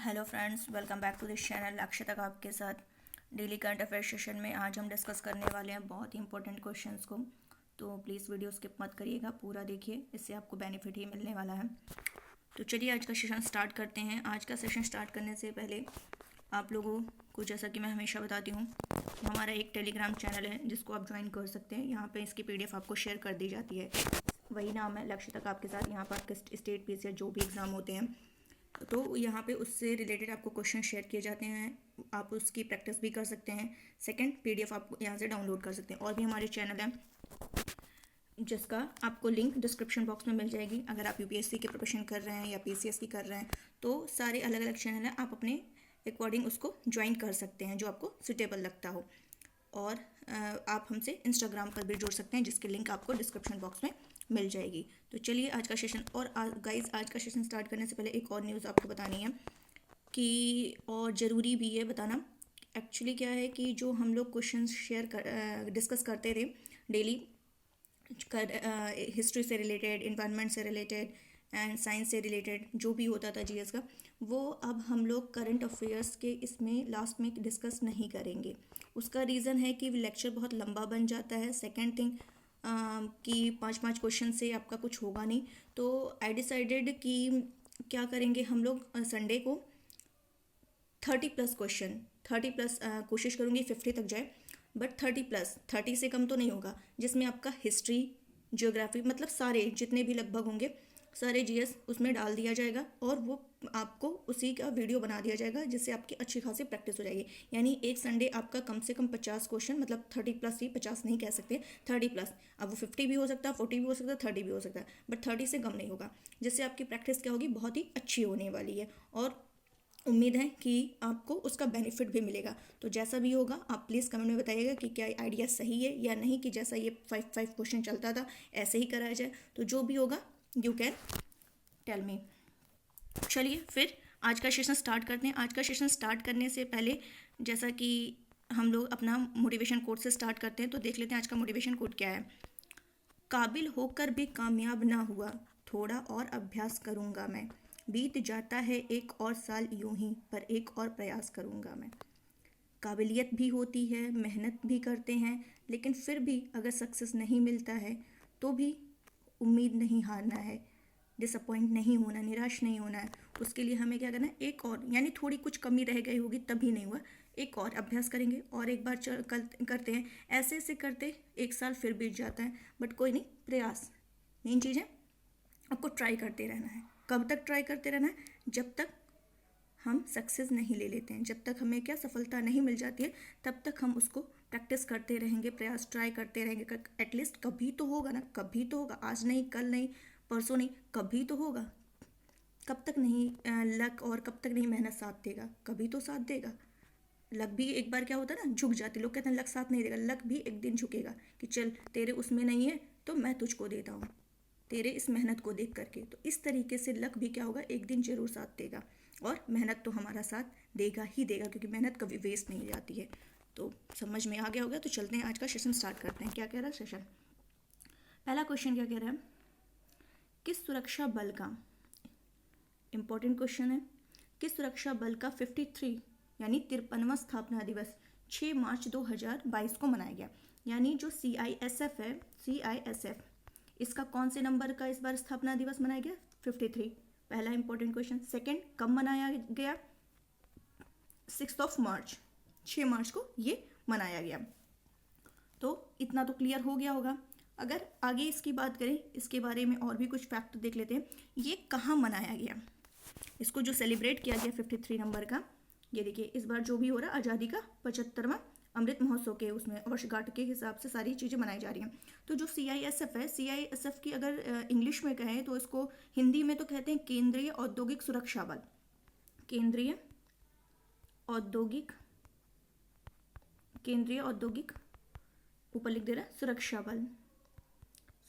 Hello friends, welcome back to this channel. Akshata का आपके साथ डेली करंट अफेयर सेशन में आज हम डिस्कस करने वाले हैं बहुत ही इंपॉर्टेंट क्वेश्चंस को। तो प्लीज़ वीडियो स्किप मत करिएगा, पूरा देखिए, इससे आपको बेनिफिट ही मिलने वाला है। तो चलिए आज का सेशन स्टार्ट करते हैं। आज का सेशन स्टार्ट करने से पहले आप लोगों को, जैसा कि मैं हमेशा बताती हूँ, हमारा एक टेलीग्राम चैनल है जिसको आप ज्वाइन कर सकते हैं। यहाँ पर इसकी PDF आपको शेयर कर दी जाती है। वही नाम है, लक्ष्य तक आपके साथ। यहाँ पर आपके स्टेट पीस या जो भी एग्ज़ाम होते हैं तो यहाँ पे उससे रिलेटेड आपको क्वेश्चन शेयर किए जाते हैं। आप उसकी प्रैक्टिस भी कर सकते हैं। सेकंड, PDF आप यहाँ से डाउनलोड कर सकते हैं। और भी हमारे चैनल है जिसका आपको लिंक डिस्क्रिप्शन बॉक्स में मिल जाएगी। अगर आप UPSC की प्रिपरेशन कर रहे हैं या PCS की कर रहे हैं तो सारे अलग अलग चैनल हैं, आप अपने अकॉर्डिंग उसको ज्वाइन कर सकते हैं जो आपको सुटेबल लगता हो। और आप हमसे इंस्टाग्राम पर भी जुड़ सकते हैं जिसकी लिंक आपको डिस्क्रिप्शन बॉक्स में मिल जाएगी। तो चलिए आज का सेशन, और गाइस आज का सेशन स्टार्ट करने से पहले एक और न्यूज़ आपको बतानी है कि, और ज़रूरी भी है बताना। एक्चुअली क्या है कि जो हम लोग क्वेश्चन डिस्कस करते थे डेली, हिस्ट्री से रिलेटेड, इन्वायरमेंट से रिलेटेड एंड साइंस से रिलेटेड जो भी होता था GS का, वो अब हम लोग करंट अफेयर्स के इसमें लास्ट में डिस्कस नहीं करेंगे। उसका रीज़न है कि लेक्चर बहुत लंबा बन जाता है। सेकेंड थिंग कि 5-5 क्वेश्चन से आपका कुछ होगा नहीं। तो आई डिसाइडेड कि क्या करेंगे हम लोग, संडे को 30+ क्वेश्चन, 30+ कोशिश करूँगी 50 तक जाए, बट 30+, 30 से कम तो नहीं होगा, जिसमें आपका हिस्ट्री, ज्योग्राफी, मतलब सारे जितने भी लगभग होंगे सारे GS उसमें डाल दिया जाएगा और वो आपको उसी का वीडियो बना दिया जाएगा जिससे आपकी अच्छी खासी प्रैक्टिस हो जाएगी। यानी एक संडे आपका कम से कम 50 क्वेश्चन, मतलब 30+ ही, 50 नहीं कह सकते, 30+। अब वो 50 भी हो सकता है, 40 भी हो सकता है, 30 भी हो सकता है, बट 30 से कम नहीं होगा, जिससे आपकी प्रैक्टिस क्या होगी, बहुत ही अच्छी होने वाली है। और उम्मीद है कि आपको उसका बेनिफिट भी मिलेगा। तो जैसा भी होगा आप प्लीज़ कमेंट में बताइएगा कि क्या आइडिया सही है या नहीं, कि जैसा ये 5 क्वेश्चन चलता था ऐसे ही कराया जाए। तो जो भी होगा यू कैन टेल मी। चलिए फिर आज का सेशन स्टार्ट करते हैं। आज का सेशन स्टार्ट करने से पहले, जैसा कि हम लोग अपना मोटिवेशन कोट से स्टार्ट करते हैं, तो देख लेते हैं आज का मोटिवेशन कोट क्या है। काबिल होकर भी कामयाब ना हुआ, थोड़ा और अभ्यास करूँगा मैं। बीत जाता है एक और साल यूं ही, पर एक और प्रयास करूँगा मैं। काबिलियत भी होती है, मेहनत भी करते हैं, लेकिन फिर भी अगर सक्सेस नहीं मिलता है तो भी उम्मीद नहीं हारना है, डिसअपॉइंट नहीं होना, निराश नहीं होना है। उसके लिए हमें क्या करना है, एक और, यानी थोड़ी कुछ कमी रह गई होगी तभी नहीं हुआ, एक और अभ्यास करेंगे और एक बार करते हैं। ऐसे ऐसे करते एक साल फिर बीत जाता है, बट कोई नहीं, प्रयास मेन चीज़ है। आपको ट्राई करते रहना है। कब तक ट्राई करते रहना है? जब तक हम सक्सेस नहीं ले लेते हैं, जब तक हमें क्या सफलता नहीं मिल जाती है, तब तक हम उसको प्रैक्टिस करते रहेंगे, प्रयास ट्राई करते रहेंगे। एटलीस्ट कभी तो होगा ना, कभी तो होगा, आज नहीं, कल नहीं, परसों नहीं, कभी तो होगा। कब तक नहीं लक, और कब तक नहीं मेहनत साथ देगा, कभी तो साथ देगा। लक भी एक बार क्या होता है ना, झुक जाते, लोग कहते हैं लक साथ नहीं देगा, लक भी एक दिन झुकेगा कि चल तेरे उसमें नहीं है तो मैं तुझको देता हूँ, तेरे इस मेहनत को देख करके। तो इस तरीके से लक भी क्या होगा, एक दिन जरूर साथ देगा, और मेहनत तो हमारा साथ देगा ही देगा, क्योंकि मेहनत कभी वेस्ट नहीं जाती है। तो समझ में आ गया होगा। तो चलते हैं आज का सेशन स्टार्ट करते हैं। क्या कह रहा है सेशन? पहला क्वेश्चन क्या कह रहा है, किस सुरक्षा बल का, इंपॉर्टेंट क्वेश्चन है, किस सुरक्षा बल का 53 यानी 53वां स्थापना दिवस 6 मार्च 2022 को मनाया गया। यानी जो CISF है, CISF, इसका कौन से नंबर का इस बार स्थापना दिवस मनाया गया? 53। पहला इंपॉर्टेंट क्वेश्चन। सेकंड, कब मनाया गया? 6 मार्च, 6 मार्च को ये मनाया गया। तो इतना तो क्लियर हो गया होगा। अगर आगे इसकी बात करें, इसके बारे में और भी कुछ फैक्ट देख लेते हैं। ये कहाँ मनाया गया, इसको जो सेलिब्रेट किया गया 53 नंबर का, ये देखिए इस बार जो भी हो रहा है, आज़ादी का 75वां अमृत महोत्सव के उसमें वर्षगांठ के हिसाब से सारी चीज़ें मनाई जा रही हैं। तो जो CISF है, CISF की अगर इंग्लिश में कहें तो इसको हिंदी में तो कहते हैं केंद्रीय औद्योगिक सुरक्षा बल। केंद्रीय औद्योगिक, केंद्रीय औद्योगिक, ऊपर लिख दे रहा है सुरक्षा बल,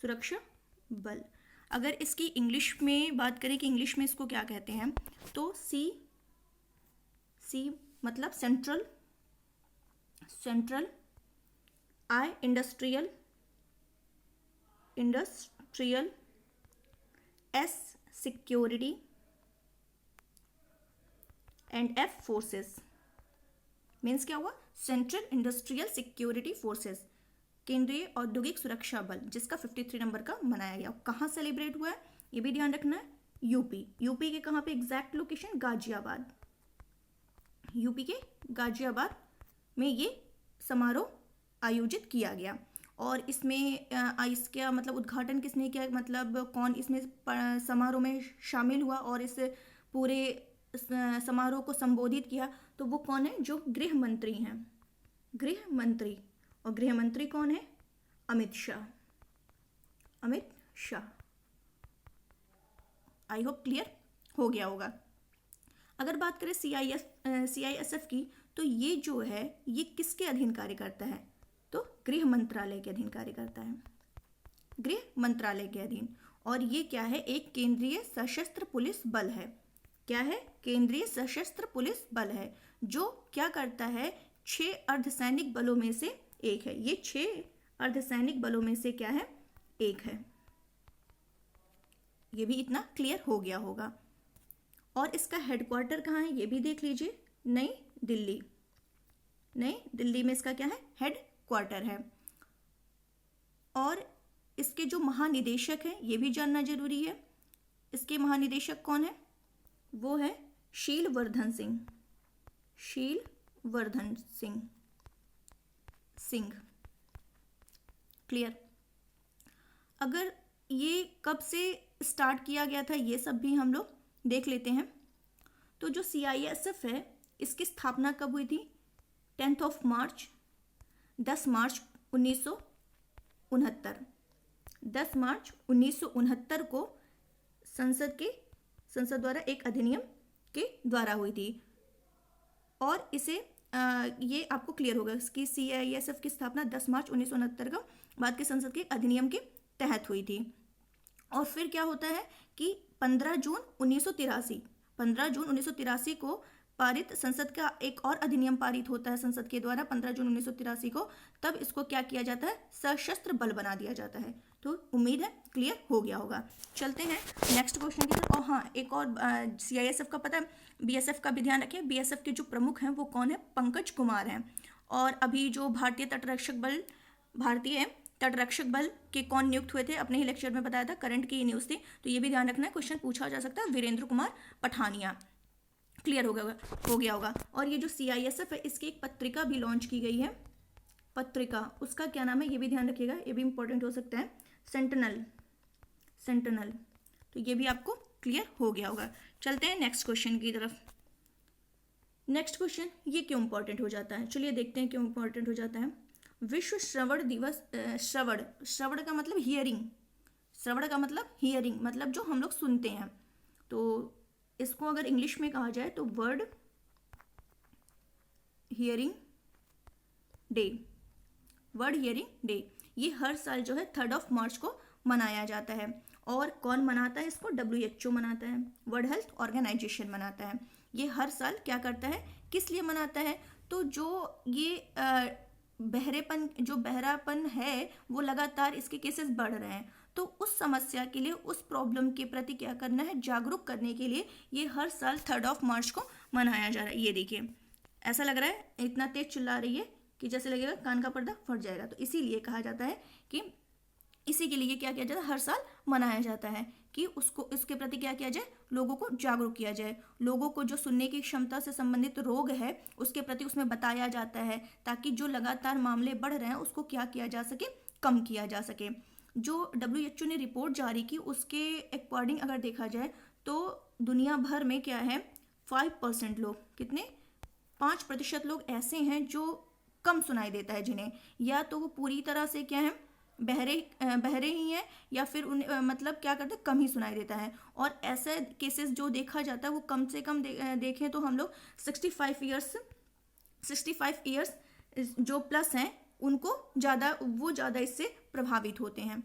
सुरक्षा बल। अगर इसकी इंग्लिश में बात करें कि इंग्लिश में इसको क्या कहते हैं, तो सी मतलब central, I industrial, S security, and F forces means क्या हुआ, सेंट्रल इंडस्ट्रियल सिक्योरिटी फोर्सेस, केंद्रीय औद्योगिक सुरक्षा बल, जिसका 53 नंबर का मनाया गया। कहाँ सेलिब्रेट हुआ है ये भी ध्यान रखना है, यूपी। यूपी के कहाँ पे एग्जैक्ट लोकेशन, गाजियाबाद। यूपी के गाजियाबाद में ये समारोह आयोजित किया गया। और इसमें इसका मतलब उद्घाटन किसने किया, मतलब कौन इसमें समारोह में शामिल हुआ और इस पूरे समारोह को संबोधित किया, तो वो कौन है, जो गृह मंत्री हैं, गृह मंत्री। और गृह मंत्री कौन है, Amit Shah, Amit Shah. I hope clear हो गया होगा। अगर बात करें CISF की, तो ये जो है ये किसके अधीन कार्य करता है, तो गृह मंत्रालय के अधीन कार्य करता है, गृह मंत्रालय के अधीन। और ये क्या है, एक केंद्रीय सशस्त्र पुलिस बल है। क्या है, केंद्रीय सशस्त्र पुलिस बल है, जो क्या करता है, 6 अर्धसैनिक बलों में से एक है। ये 6 अर्धसैनिक बलों में से क्या है, एक है। ये भी इतना क्लियर हो गया होगा। और इसका हेडक्वार्टर कहाँ है ये भी देख लीजिए, नई दिल्ली। नई दिल्ली में इसका क्या है, हेड क्वार्टर है। और इसके जो महानिदेशक हैं ये भी जानना जरूरी है। इसके महानिदेशक कौन है, वो है शीलवर्धन सिंह, शीलवर्धन सिंह। क्लियर। अगर ये कब से स्टार्ट किया गया था ये सब भी हम लोग देख लेते हैं। तो जो CISF है इसकी स्थापना कब हुई थी, 10 मार्च 10 मार्च 1969। 10 मार्च 1969 को संसद द्वारा एक अधिनियम के द्वारा हुई थी। और इसे ये आपको क्लियर होगा कि CISF की स्थापना 10 मार्च 1969 को भारत के संसद के अधिनियम के तहत हुई थी। और फिर क्या होता है कि 15 जून 1983 को पारित संसद का एक और अधिनियम पारित होता है संसद के द्वारा 15 जून 1983 को। तब इसको क्या किया जाता है, सशस्त्र बल बना दिया जाता है। तो उम्मीद है क्लियर हो गया होगा। चलते हैं नेक्स्ट क्वेश्चन की तरफ। और हाँ, एक और CISF का पता है, BSF का भी ध्यान रखें। BSF के जो प्रमुख हैं वो कौन है, पंकज कुमार हैं। और अभी जो भारतीय तटरक्षक बल के कौन नियुक्त हुए थे, अपने ही लेक्चर में बताया था, करंट की न्यूज़ थी, तो ये भी ध्यान रखना है, क्वेश्चन पूछा जा सकता है। वीरेंद्र कुमार पठानिया। क्लियर हो गया होगा। और ये जो CISF है इसकी एक पत्रिका भी लॉन्च की गई है। पत्रिका, उसका क्या नाम है ये भी ध्यान रखिएगा, ये भी इंपॉर्टेंट हो सकता है, सेंटिनल। तो ये भी आपको क्लियर हो गया होगा। चलते हैं नेक्स्ट क्वेश्चन की तरफ। नेक्स्ट क्वेश्चन ये क्यों इंपॉर्टेंट हो जाता है, चलिए देखते हैं क्यों इंपॉर्टेंट हो जाता है। विश्व श्रवण दिवस। श्रवण का मतलब हियरिंग, मतलब जो हम लोग सुनते हैं। तो इसको अगर इंग्लिश में कहा जाए तो वर्ल्ड हियरिंग डे। ये हर साल जो है 3 मार्च को मनाया जाता है। और कौन मनाता है इसको, WHO मनाता है, वर्ल्ड हेल्थ ऑर्गेनाइजेशन मनाता है। ये हर साल क्या करता है, किस लिए मनाता है, तो जो ये बहरापन है वो लगातार इसके केसेस बढ़ रहे हैं, तो उस समस्या के लिए, उस प्रॉब्लम के प्रति क्या करना है, जागरूक करने के लिए ये हर साल 3 मार्च को मनाया जा रहा है। ये देखिए ऐसा लग रहा है, इतना तेज चिल्ला रही है कि जैसे लगेगा कान का पर्दा फट जाएगा। तो इसीलिए कहा जाता है कि इसी के लिए क्या किया जाता है, हर साल मनाया जाता है कि उसको, इसके प्रति क्या किया जाए, लोगों को जागरूक किया जाए। लोगों को जो सुनने की क्षमता से संबंधित रोग है उसके प्रति उसमें बताया जाता है, ताकि जो लगातार मामले बढ़ रहे हैं उसको क्या किया जा सके, कम किया जा सके। जो WHO ने रिपोर्ट जारी की उसके अकॉर्डिंग अगर देखा जाए तो दुनिया भर में क्या है, 5% लोग, कितने, 5% लोग ऐसे हैं जो कम सुनाई देता है, जिन्हें या तो वो पूरी तरह से क्या है, बहरे ही हैं, या फिर उन्हें मतलब क्या करते हैं, कम ही सुनाई देता है। और ऐसे केसेस जो देखा जाता है वो कम से कम देखें तो हम लोग 65 ईयर्स जो प्लस हैं उनको ज़्यादा इससे प्रभावित होते हैं।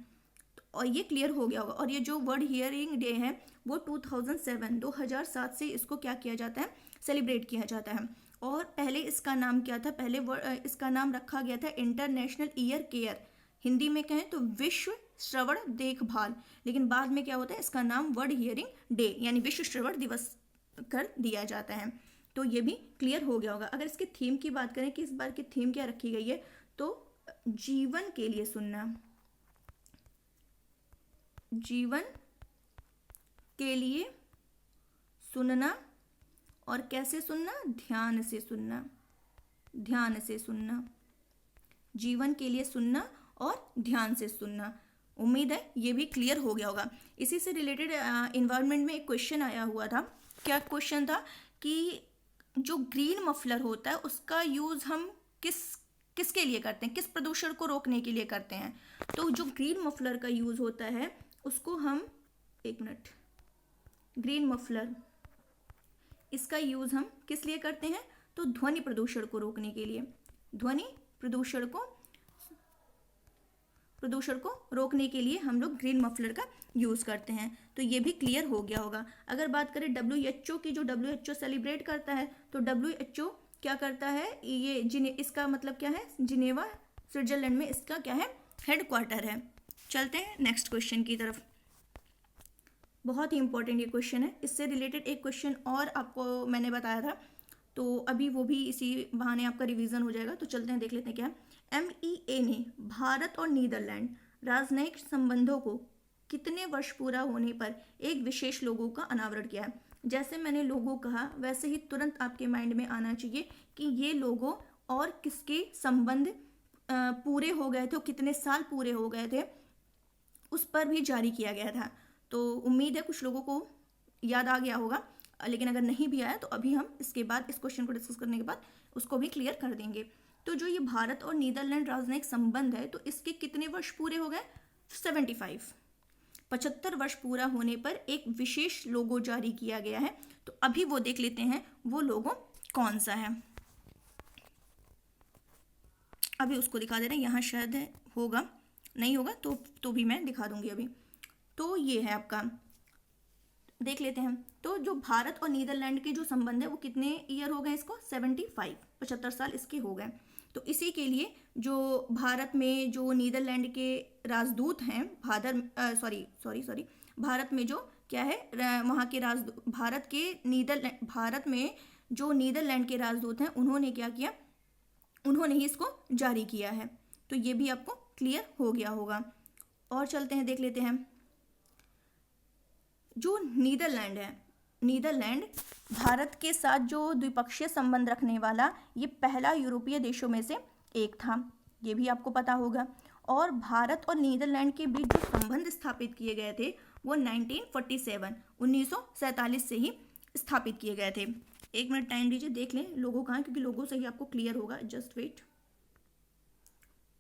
और ये क्लियर हो गया होगा। और ये जो वर्ल्ड हियरिंग डे है वो 2007 से इसको क्या किया जाता है, सेलिब्रेट किया जाता है। और पहले इसका नाम क्या था, पहले इसका नाम रखा गया था इंटरनेशनल ईयर केयर, हिंदी में कहें तो विश्व श्रवण देखभाल। लेकिन बाद में क्या होता है, इसका नाम वर्ल्ड हियरिंग डे यानी विश्व श्रवण दिवस कर दिया जाता है। तो ये भी क्लियर हो गया होगा। अगर इसके थीम की बात करें कि इस बार की थीम क्या रखी गई है, तो जीवन के लिए सुनना, जीवन के लिए सुनना, और कैसे सुनना, ध्यान से सुनना, ध्यान से सुनना, जीवन के लिए सुनना और ध्यान से सुनना। उम्मीद है ये भी क्लियर हो गया होगा। इसी से रिलेटेड इन्वायरमेंट में एक क्वेश्चन आया हुआ था। क्या क्वेश्चन था कि जो ग्रीन मफलर होता है उसका यूज़ हम किसके लिए करते हैं, किस प्रदूषण को रोकने के लिए करते हैं। तो जो ग्रीन मफलर का यूज़ होता है उसको हम, एक मिनट, ग्रीन मफलर, इसका यूज़ हम किस लिए करते हैं, तो ध्वनि प्रदूषण को रोकने के लिए, ध्वनि प्रदूषण को रोकने के लिए हम लोग ग्रीन मफलर का यूज़ करते हैं। तो ये भी क्लियर हो गया होगा। अगर बात करें WHO की, जो WHO सेलिब्रेट करता है, तो WHO क्या करता है, ये इसका मतलब क्या है, जिनेवा स्विट्जरलैंड में इसका क्या है, हेड क्वार्टर है। चलते हैं नेक्स्ट क्वेश्चन की तरफ। बहुत ही इंपॉर्टेंट ये क्वेश्चन है। इससे रिलेटेड एक क्वेश्चन और आपको मैंने बताया था, तो अभी वो भी इसी बहाने आपका रिवीजन हो जाएगा। तो चलते हैं, देख लेते हैं क्या है। MEA ने भारत और नीदरलैंड राजनयिक संबंधों को कितने वर्ष पूरा होने पर एक विशेष लोगो का अनावरण किया है। जैसे मैंने लोगो कहा वैसे ही तुरंत आपके माइंड में आना चाहिए कि ये लोगो और किसके संबंध पूरे हो गए थे, कितने साल पूरे हो गए थे, उस पर भी जारी किया गया था। तो उम्मीद है कुछ लोगों को याद आ गया होगा, लेकिन अगर नहीं भी आया तो अभी हम इसके बाद, इस क्वेश्चन को डिस्कस करने के बाद उसको भी क्लियर कर देंगे। तो जो ये भारत और नीदरलैंड राजनयिक संबंध है, तो इसके कितने वर्ष पूरे हो गए, 75 वर्ष पूरा होने पर एक विशेष लोगो जारी किया गया है। तो अभी वो देख लेते हैं वो लोगो कौन सा है। अभी उसको दिखा दे रहे हैं, यहाँ शायद होगा, नहीं होगा तो भी मैं दिखा दूंगी अभी। तो ये है आपका, देख लेते हैं। तो जो भारत और नीदरलैंड के जो संबंध है वो कितने ईयर हो गए इसको, 75 साल इसके हो गए। तो इसी के लिए जो भारत में जो नीदरलैंड के राजदूत हैं, भारत में जो क्या है, वहाँ के राजदूत, भारत में जो नीदरलैंड के राजदूत हैं, उन्होंने क्या किया, उन्होंने ही इसको जारी किया है। तो ये भी आपको क्लियर हो गया होगा। और चलते हैं, देख लेते हैं। जो नीदरलैंड है, नीदरलैंड भारत के साथ जो द्विपक्षीय संबंध रखने वाला ये पहला यूरोपीय देशों में से एक था, ये भी आपको पता होगा। और भारत और नीदरलैंड के बीच जो संबंध स्थापित किए गए थे वो 1947 से ही स्थापित किए गए थे। एक मिनट टाइम दीजिए, देख लें लोगों कहाँ, क्योंकि लोगों से ही आपको क्लियर होगा। जस्ट वेट,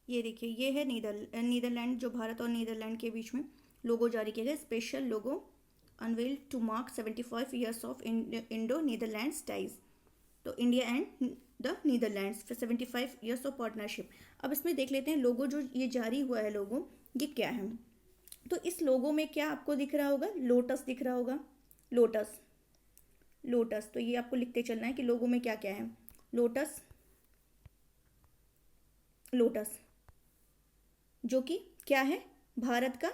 ये देखिए, ये है नीदरलैंड, जो भारत और नीदरलैंड के बीच में लोगो जारी किया गया, special logo unveiled to mark 75 years of Indo-Netherlands ties. तो India and the Netherlands for 75 years of partnership। अब इसमें देख लेते हैं लोगो जो ये जारी हुआ है लोगो, ये क्या है। तो इस लोगो में क्या आपको दिख रहा होगा, लोटस दिख रहा होगा, लोटस। तो ये आपको लिखते चलना है कि लोगो में क्या क्या है। लोटस जो कि क्या है, भारत का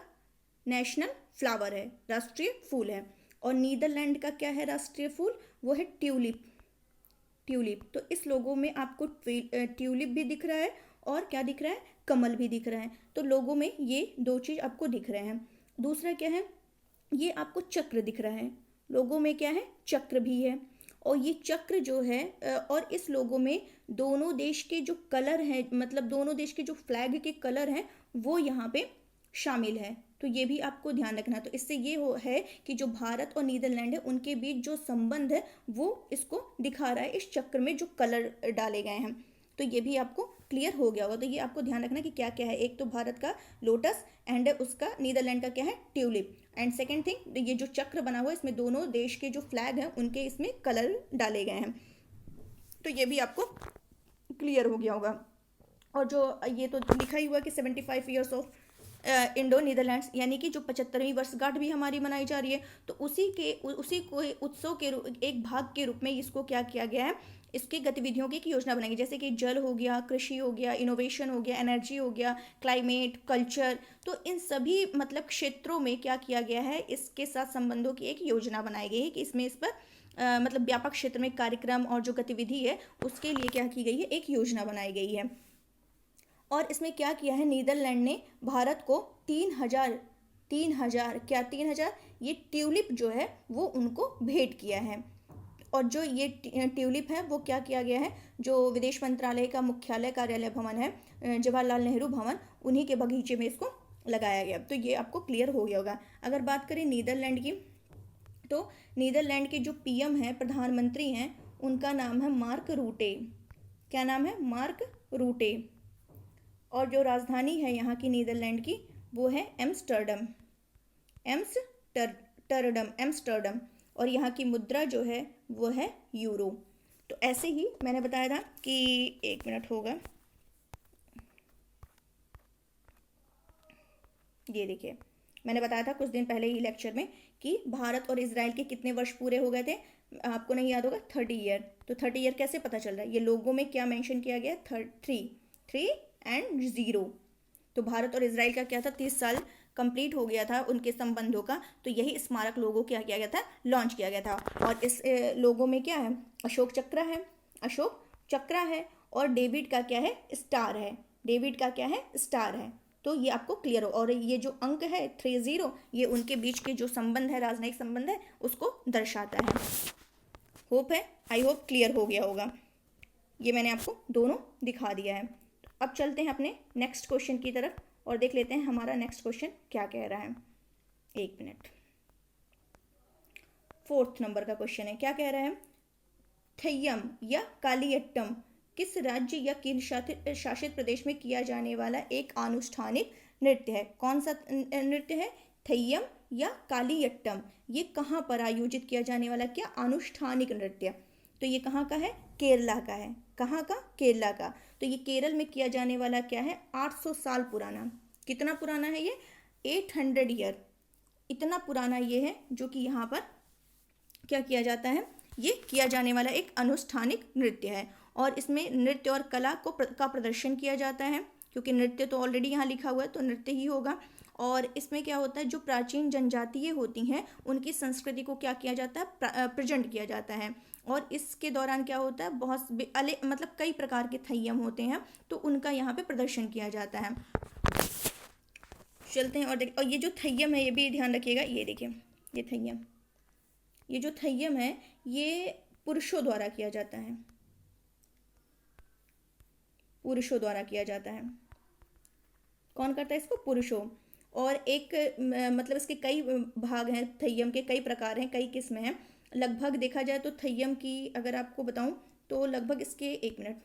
नेशनल फ्लावर है, राष्ट्रीय फूल है। और नीदरलैंड का क्या है राष्ट्रीय फूल, वो है ट्यूलिप। तो इस लोगो में आपको ट्यूलिप भी दिख रहा है और क्या दिख रहा है, कमल भी दिख रहा है। तो लोगो में ये दो चीज़ आपको दिख रहे हैं। दूसरा क्या है, ये आपको चक्र दिख रहा है, लोगो में क्या है, चक्र भी है। और ये चक्र जो है, और इस लोगो में दोनों देश के जो कलर हैं, मतलब दोनों देश के जो फ्लैग के कलर हैं वो यहाँ पे शामिल है। तो ये भी आपको ध्यान रखना। तो इससे ये है कि जो भारत और नीदरलैंड है उनके बीच जो संबंध है वो इसको दिखा रहा है, इस चक्र में जो कलर डाले गए हैं। तो ये भी आपको क्लियर हो गया होगा। तो ये आपको ध्यान रखना कि क्या क्या है। एक तो भारत का लोटस एंड उसका नीदरलैंड का क्या है, ट्यूलिप। एंड सेकेंड थिंग, ये जो चक्र बना हुआ है इसमें दोनों देश के जो फ्लैग हैं उनके इसमें कलर डाले गए हैं। तो ये भी आपको क्लियर हो गया होगा। और जो ये तो लिखा ही हुआ कि 75 ईयर्स ऑफ इंडो नीदरलैंड्स, यानी कि जो 75वीं वर्षगांठ भी हमारी मनाई जा रही है, तो उसी को उत्सव के एक भाग के रूप में इसको क्या किया गया है, इसकी गतिविधियों की एक योजना बनाई, जैसे कि जल हो गया, कृषि हो गया, इनोवेशन हो गया, एनर्जी हो गया, क्लाइमेट, कल्चर, तो इन सभी मतलब क्षेत्रों में क्या किया गया है, इसके साथ संबंधों की एक योजना बनाई गई है कि इसमें इस पर मतलब व्यापक क्षेत्र में कार्यक्रम और जो गतिविधि है उसके लिए क्या की गई है, एक योजना बनाई गई है। और इसमें क्या किया है, नीदरलैंड ने भारत को 3,000 ये ट्यूलिप जो है वो उनको भेंट किया है। और जो ये ट्यूलिप है वो क्या किया गया है, जो विदेश मंत्रालय का मुख्यालय कार्यालय भवन है, जवाहरलाल नेहरू भवन, उन्हीं के बगीचे में इसको लगाया गया। तो ये आपको क्लियर हो गया होगा। अगर बात करें नीदरलैंड की, तो नीदरलैंड के जो पीएम हैं, प्रधानमंत्री हैं, उनका नाम है मार्क रूटे। क्या नाम है, मार्क रूटे। और जो राजधानी है यहाँ की नीदरलैंड की वो है एम्स्टर्डम। और यहाँ की मुद्रा जो है वो है यूरो। तो ऐसे ही मैंने बताया था कि 1 मिनट होगा, ये देखिए मैंने बताया था कुछ दिन पहले ही लेक्चर में कि भारत और इजराइल के कितने वर्ष पूरे हो गए थे, आपको नहीं याद होगा, 30 ईयर। तो 30 ईयर कैसे पता चल रहा है, ये लोगों में क्या मेंशन किया गया, 3 एंड 0। तो भारत और इजराइल का क्या था, 30 साल कंप्लीट हो गया था उनके संबंधों का, तो यही स्मारक लोगो क्या किया गया था, लॉन्च किया गया था। और इस लोगो में क्या है, अशोक चक्र है और डेविड का क्या है, स्टार है। तो ये आपको क्लियर हो। और ये जो अंक है 30, ये उनके बीच के जो संबंध है, राजनयिक संबंध है, उसको दर्शाता है। आई होप क्लियर हो गया होगा। ये मैंने आपको दोनों दिखा दिया है। अब चलते हैं अपने नेक्स्ट क्वेश्चन की तरफ और देख लेते हैं हमारा नेक्स्ट क्वेश्चन क्या कह रहा है। 1 मिनट। 4th नंबर का क्वेश्चन है, क्या कह रहा है, थय्यम या कालियट्टम किस राज्य या केंद्र शासित प्रदेश में किया जाने वाला एक अनुष्ठानिक नृत्य है। कौन सा नृत्य है, थय्यम या कालियट्टम। ये कहाँ पर आयोजित किया जाने वाला क्या, अनुष्ठानिक नृत्य। तो ये कहाँ का है, केरला का है। कहाँ का, केरला का। तो ये केरल में किया जाने वाला क्या है, 800 साल पुराना। कितना पुराना है ये, 800 ईयर, इतना पुराना ये है जो कि यहाँ पर क्या किया जाता है, ये किया जाने वाला एक अनुष्ठानिक नृत्य है। और इसमें नृत्य और कला का प्रदर्शन किया जाता है, क्योंकि नृत्य तो ऑलरेडी यहाँ लिखा हुआ है तो नृत्य ही होगा। और इसमें क्या होता है, जो प्राचीन जनजातीय होती हैं उनकी संस्कृति को क्या किया जाता है, प्रेजेंट किया जाता है। और इसके दौरान क्या होता है, बहुत मतलब कई प्रकार के थय्यम होते हैं, तो उनका यहाँ पे प्रदर्शन किया जाता है। चलते हैं और ये जो थय्यम है ये भी ध्यान रखिएगा। ये देखिए ये थय्यम, ये जो थय्यम है ये पुरुषों द्वारा किया जाता है, पुरुषों द्वारा किया जाता है। कौन करता है इसको, पुरुषों। और एक मतलब इसके कई भाग हैं, थय्यम के कई प्रकार हैं, कई किस्में हैं। लगभग देखा जाए तो थय्यम की अगर आपको बताऊं तो लगभग इसके 1 मिनट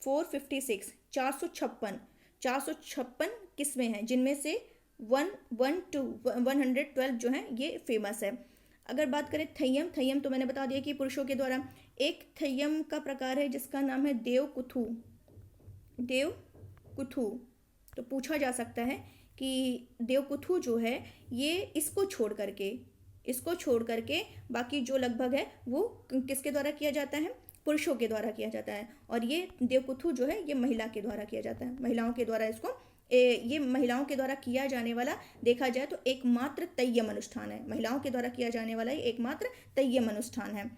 456 456 किस्में हैं, जिनमें से 112 जो हैं ये फेमस है। अगर बात करें थय्यम तो मैंने बता दिया कि पुरुषों के द्वारा। एक थय्यम का प्रकार है जिसका नाम है देवकुथु। तो पूछा जा सकता है कि देवकुथु जो है ये इसको छोड़ करके बाकी जो लगभग है वो किसके द्वारा किया जाता है, पुरुषों के द्वारा किया जाता है। और ये देवकुथु जो है ये महिला के द्वारा किया जाता है, महिलाओं के द्वारा इसको ये महिलाओं के द्वारा किया जाने वाला देखा जाए तो एकमात्र तय्यम अनुष्ठान है, महिलाओं के द्वारा किया जाने वाला एकमात्र तय्यम अनुष्ठान है।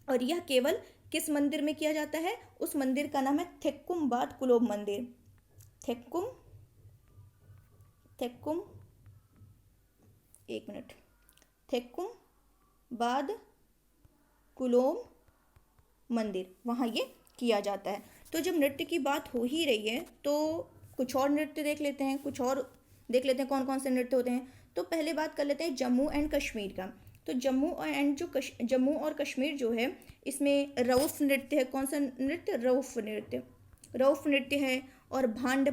और यह केवल किस मंदिर में किया जाता है, उस मंदिर का नाम है थेक्कुम बाद कुलोम मंदिर। थेक्कुम 1 मिनट, थेक्कुम बाद कुलोम मंदिर, वहाँ ये किया जाता है। तो जब नृत्य की बात हो ही रही है तो कुछ और नृत्य देख लेते हैं, कौन कौन से नृत्य होते हैं। तो पहले बात कर लेते हैं जम्मू एंड कश्मीर का। तो जम्मू और कश्मीर जो है इसमें रऊफ नृत्य है। कौन सा नृत्य, रऊफ नृत्य है। और भांड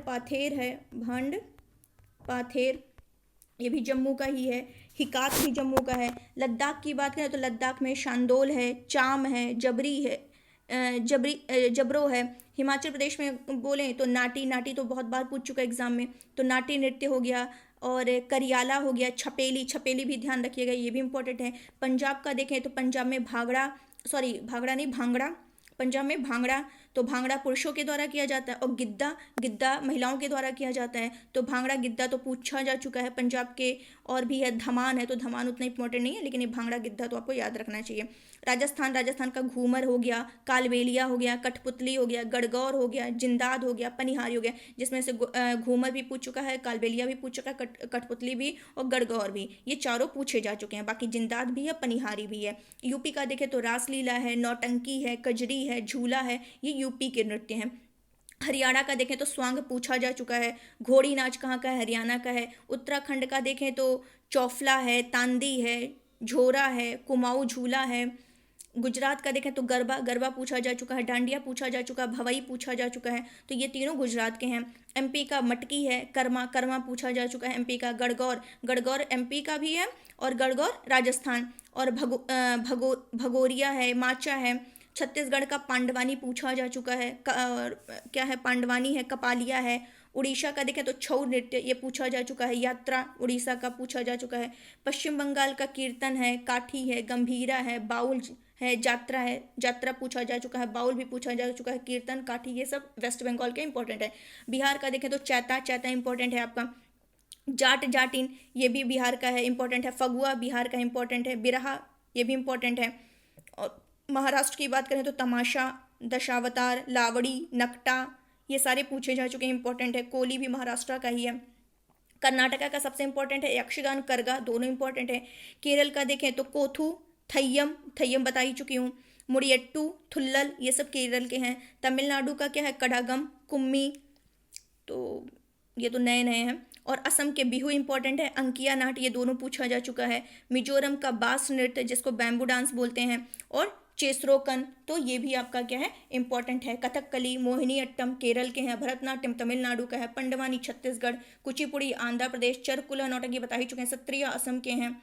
पाथेर ये भी जम्मू का ही है। हिकात भी जम्मू का है। लद्दाख की बात करें तो लद्दाख में शांदोल है, चाम है, जबरी है, जबरो है। हिमाचल प्रदेश में बोलें तो नाटी, नाटी तो बहुत बार पूछ चुका एग्जाम में, तो नाटी नृत्य हो गया। और करियाला हो गया, छपेली, छपेली भी ध्यान रखिएगा, ये भी इंपॉर्टेंट है। पंजाब का देखें तो पंजाब में भांगड़ा, सॉरी भांगड़ा नहीं, भांगड़ा, पंजाब में भांगड़ा, तो भांगड़ा पुरुषों के द्वारा किया जाता है। और गिद्दा, गिद्दा महिलाओं के द्वारा किया जाता है। तो भांगड़ा गिद्दा तो पूछा जा चुका है पंजाब के। और भी है धमान है, तो धमान उतना इंपॉर्टेंट नहीं है, लेकिन ये भांगड़ा गिद्दा तो आपको याद रखना चाहिए। राजस्थान, राजस्थान का घूमर हो गया, कालबेलिया हो गया, कठपुतली हो गया, गणगौर हो गया, जिंदाद हो गया, पनिहारी हो गया, जिसमें से घूमर भी पूछ चुका है, कालबेलिया भी पूछ चुका है, कठपुतली भी और गणगौर भी, ये चारों पूछे जा चुके हैं। बाकी जिंदाद भी है, पनिहारी भी है। यूपी का देखें तो रासलीला है, नौटंकी है, कजरी है, झूला है, ये यूपी के नृत्य हैं। हरियाणा का देखें तो स्वांग पूछा जा चुका है। घोड़ी नाच कहाँ का है? हरियाणा का है। उत्तराखंड का देखें तो चौफला है, तांदी है, झोरा है, कुमाऊं झूला है। गुजरात का देखें तो गरबा, गरबा पूछा जा चुका है। डांडिया पूछा जा चुका है, भवई पूछा जा चुका है। तो ये तीनों गुजरात के हैं। एमपी का मटकी है, कर्मा, कर्मा पूछा जा चुका है एमपी का। गणगौर, गणगौर एमपी का भी है और गणगौर राजस्थान। और भगोरिया है, माचा है। छत्तीसगढ़ का पांडवानी पूछा जा चुका है। क्या है? पांडवानी है, कपालिया है। उड़ीसा का देखें तो छऊ नृत्य, ये पूछा जा चुका है। यात्रा उड़ीसा का पूछा जा चुका है। पश्चिम बंगाल का कीर्तन है, काठी है, गंभीरा है, बाउल है, जात्रा है, जात्रा पूछा जा चुका है। बाउल भी पूछा जा चुका है। कीर्तन, काठी, ये सब वेस्ट बंगाल के इंपॉर्टेंट है। बिहार का देखें तो चैता, चैता इंपॉर्टेंट है आपका। जाट, जाटिन, ये भी बिहार का है, इंपॉर्टेंट है। फगुआ बिहार का इंपॉर्टेंट है। बिरहा, ये भी इंपॉर्टेंट है। और महाराष्ट्र की बात करें तो तमाशा, दशावतार, लावड़ी, नकटा, ये सारे पूछे जा चुके हैं, इंपॉर्टेंट है। कोली भी महाराष्ट्र का ही है। कर्नाटका का सबसे इंपॉर्टेंट है यक्षगान, करगा, दोनों इंपॉर्टेंट है। केरल का देखें तो कोथू, थय्यम, थय्यम बता ही चुकी हूँ। मुड़ियट्टू, थुल्लल, ये सब केरल के हैं। तमिलनाडु का क्या है? कड़ागम, कुम्मी, तो ये तो नए नए हैं। और असम के बिहू इंपॉर्टेंट है। अंकिया नाट, ये दोनों पूछा जा चुका है। मिजोरम का बास नृत्य, जिसको बैम्बू डांस बोलते हैं। और चेसरोकन, तो ये भी आपका क्या है? इंपॉर्टेंट है। कथकली, मोहिनी अट्टम केरल के हैं। भरतनाट्यम तमिलनाडु का है। पंडवानी छत्तीसगढ़, कुचिपुड़ी आंध्र प्रदेश, चरकुला नौटंकी बता ही चुके हैं। सत्रिया असम के हैं।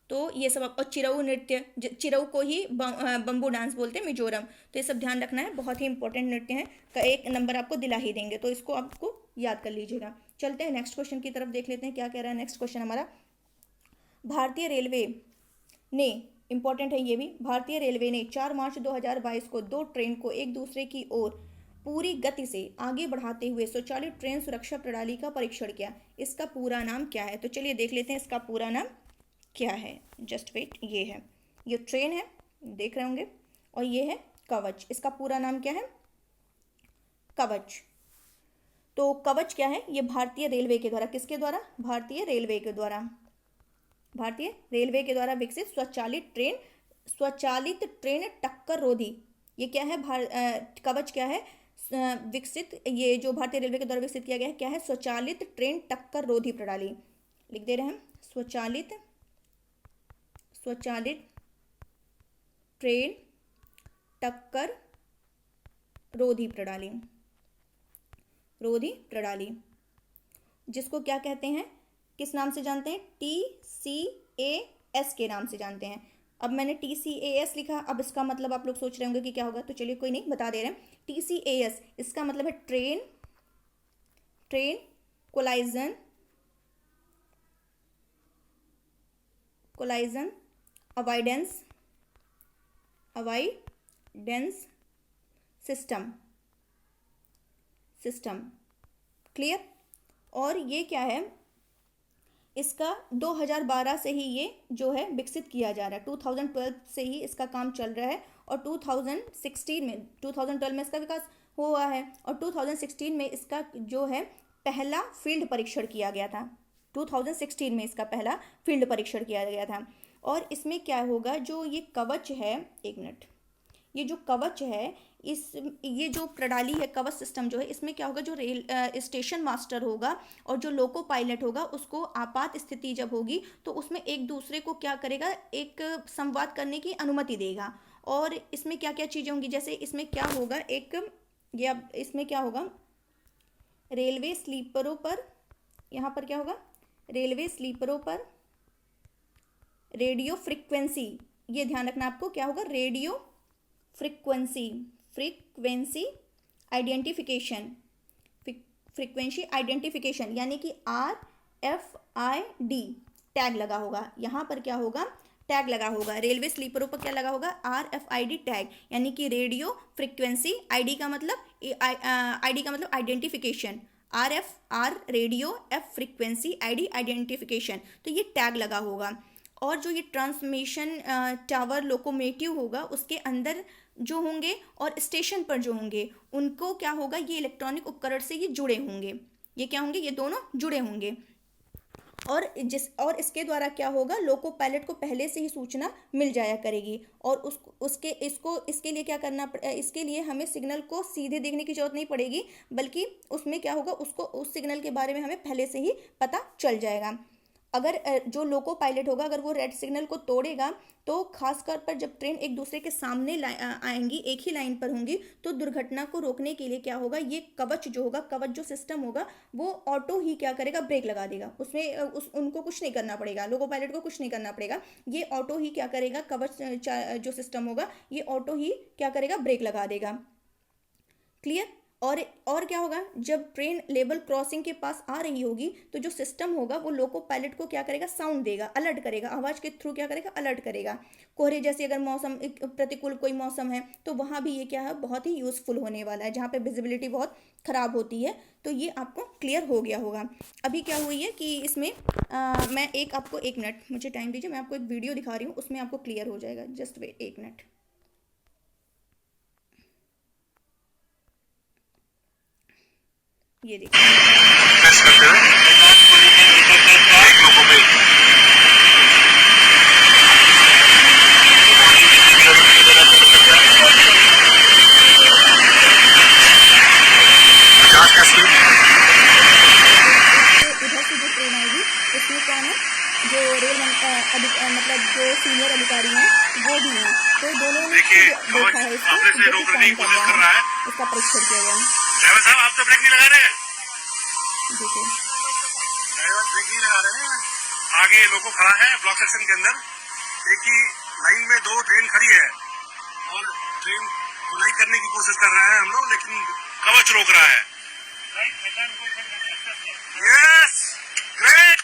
तो ये सब और चिरऊ नृत्य, चिरऊ को ही बम्बू डांस बोलते हैं मिजोरम। तो ये सब ध्यान रखना है, बहुत ही इंपॉर्टेंट नृत्य हैं का एक नंबर आपको दिला ही देंगे, तो इसको आपको याद कर लीजिएगा। चलते हैं नेक्स्ट क्वेश्चन की तरफ, देख लेते हैं क्या कह रहा है नेक्स्ट क्वेश्चन हमारा। भारतीय रेलवे ने, इंपॉर्टेंट है ये भी, भारतीय रेलवे ने 4 मार्च 2022 को 2 ट्रेन को एक दूसरे की ओर पूरी गति से आगे बढ़ाते हुए स्वचालित ट्रेन सुरक्षा प्रणाली का परीक्षण किया। इसका पूरा नाम क्या है? तो चलिए देख लेते हैं इसका पूरा नाम क्या है। जस्ट वेट, ये है, ये ट्रेन है, देख रहे होंगे, और ये है कवच। इसका पूरा नाम क्या है? कवच। तो कवच क्या है? ये भारतीय रेलवे के द्वारा, किसके द्वारा? भारतीय रेलवे के द्वारा, भारतीय रेलवे के द्वारा विकसित स्वचालित ट्रेन टक्कर रोधी। ये क्या है? कवच क्या है? विकसित, ये जो भारतीय रेलवे के द्वारा विकसित किया गया है, क्या है? स्वचालित ट्रेन टक्कर रोधी प्रणाली। लिख दे रहे हैं, स्वचालित ट्रेन टक्कर रोधी प्रणाली, रोधी प्रणाली, जिसको क्या कहते हैं? किस नाम से जानते हैं? TCAS के नाम से जानते हैं। अब मैंने TCAS लिखा, अब इसका मतलब आप लोग सोच रहे होंगे कि क्या होगा, तो चलिए कोई नहीं, बता दे रहे हैं। TCAS इसका मतलब है train collision avoidance system. Clear? और ये क्या है? इसका 2012 से ही ये जो है विकसित किया जा रहा है। 2012 से ही इसका काम चल रहा है और 2012 में इसका विकास हुआ है और 2016 में इसका जो है पहला फील्ड परीक्षण किया गया था। 2016 में इसका पहला फील्ड परीक्षण किया गया था। और इसमें क्या होगा, जो ये कवच है, एक मिनट, ये जो कवच है, ये जो प्रणाली है, कवच सिस्टम जो है, इसमें क्या होगा, जो रेल स्टेशन मास्टर होगा और जो लोको पायलट होगा, उसको आपात स्थिति जब होगी तो उसमें एक दूसरे को क्या करेगा, एक संवाद करने की अनुमति देगा। और इसमें क्या क्या चीज़ें होंगी, जैसे इसमें क्या होगा, इसमें क्या होगा, रेलवे स्लीपरों पर, यहाँ पर क्या होगा, रेलवे स्लीपरों पर रेडियो फ्रिक्वेंसी, ये ध्यान रखना आपको, क्या होगा, radio frequency frequency identification, frequency identification यानी कि RFID टैग लगा होगा। यहाँ पर क्या होगा, टैग लगा होगा। रेलवे स्लीपरों पर क्या लगा होगा, RFID टैग, यानी कि रेडियो फ्रीक्वेंसी, ID का मतलब identification, R radio, F frequency, ID identification, तो ये टैग लगा होगा। और जो ये ट्रांसमिशन टावर लोकोमोटिव होगा उसके अंदर जो होंगे और स्टेशन पर जो होंगे उनको क्या होगा, ये इलेक्ट्रॉनिक उपकरण से ये जुड़े होंगे। ये क्या होंगे, ये दोनों जुड़े होंगे। और इसके द्वारा क्या होगा, लोको पायलट को पहले से ही सूचना मिल जाया करेगी। और इसके लिए क्या करना, इसके लिए हमें सिग्नल को सीधे देखने की जरूरत नहीं पड़ेगी, बल्कि उसमें क्या होगा, उसको उस सिग्नल के बारे में हमें पहले से ही पता चल जाएगा। अगर जो लोको पायलट होगा अगर वो रेड सिग्नल को तोड़ेगा तो खासकर पर जब ट्रेन एक दूसरे के सामने आएंगी, एक ही लाइन पर होंगी, तो दुर्घटना को रोकने के लिए क्या होगा, ये कवच जो होगा, कवच जो सिस्टम होगा वो ऑटो ही क्या करेगा, ब्रेक लगा देगा। उसमें उनको कुछ नहीं करना पड़ेगा, लोको पायलट को कुछ नहीं करना पड़ेगा। ये ऑटो ही क्या करेगा, कवच जो सिस्टम होगा ये ऑटो ही क्या करेगा, ब्रेक लगा देगा। क्लियर। और क्या होगा, जब ट्रेन लेवल क्रॉसिंग के पास आ रही होगी तो जो सिस्टम होगा वो लोको पायलट को क्या करेगा, साउंड देगा, अलर्ट करेगा, आवाज़ के थ्रू क्या करेगा, अलर्ट करेगा। कोहरे जैसे अगर मौसम प्रतिकूल कोई मौसम है तो वहाँ भी ये क्या है, बहुत ही यूज़फुल होने वाला है, जहाँ पे विजिबिलिटी बहुत ख़राब होती है। तो ये आपको क्लियर हो गया होगा। अभी क्या हुई है कि इसमें मैं आपको 1 मिनट मुझे टाइम दीजिए, मैं आपको एक वीडियो दिखा रही हूँ, उसमें आपको क्लियर हो जाएगा। Just wait 1 minute. ये देखिए, इधर से जो ट्रेन आएगी उसमें कौन है, जो मतलब जो सीनियर अधिकारी हैं वो भी हैं, तो दोनों ने देखा है इसको, कर रहा है, इसका परीक्षण किया गया। ड्राइवर साहब आप तो ब्रेक नहीं लगा रहे हैं, देखिए ड्राइवर ब्रेक नहीं लगा रहे हैं। आगे लोगो खड़ा है ब्लॉक सेक्शन के अंदर, एक ही लाइन में 2 ट्रेन खड़ी है और ट्रेन धुलाई करने की कोशिश कर रहे हैं हम लोग, लेकिन कवच रोक रहा है। यस ग्रेट,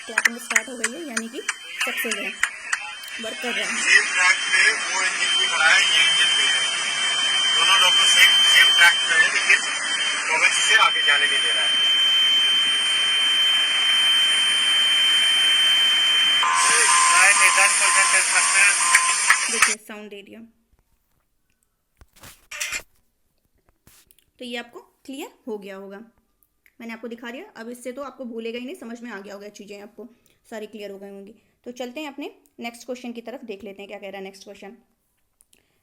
क्लैपिंग स्टार्ट हो गई है, यानी कि सक्सेस है, वर्क कर रहा है। सेम ट्रैक पे वो इंजन भी खड़ा है, ये इंजन भी है, दोनों डॉक्टर सेम ट्रैक पे है, लेकिन कवच से आगे जाने नहीं दे रहा है। देखिए साउंड एरिया, तो ये आपको क्लियर हो गया होगा, मैंने आपको दिखा दिया। अब इससे तो आपको भूलेगा ही नहीं, समझ में आ गया होगा, चीज़ें आपको सारी क्लियर हो गई होंगी। तो चलते हैं अपने नेक्स्ट क्वेश्चन की तरफ, देख लेते हैं क्या कह रहा है नेक्स्ट क्वेश्चन।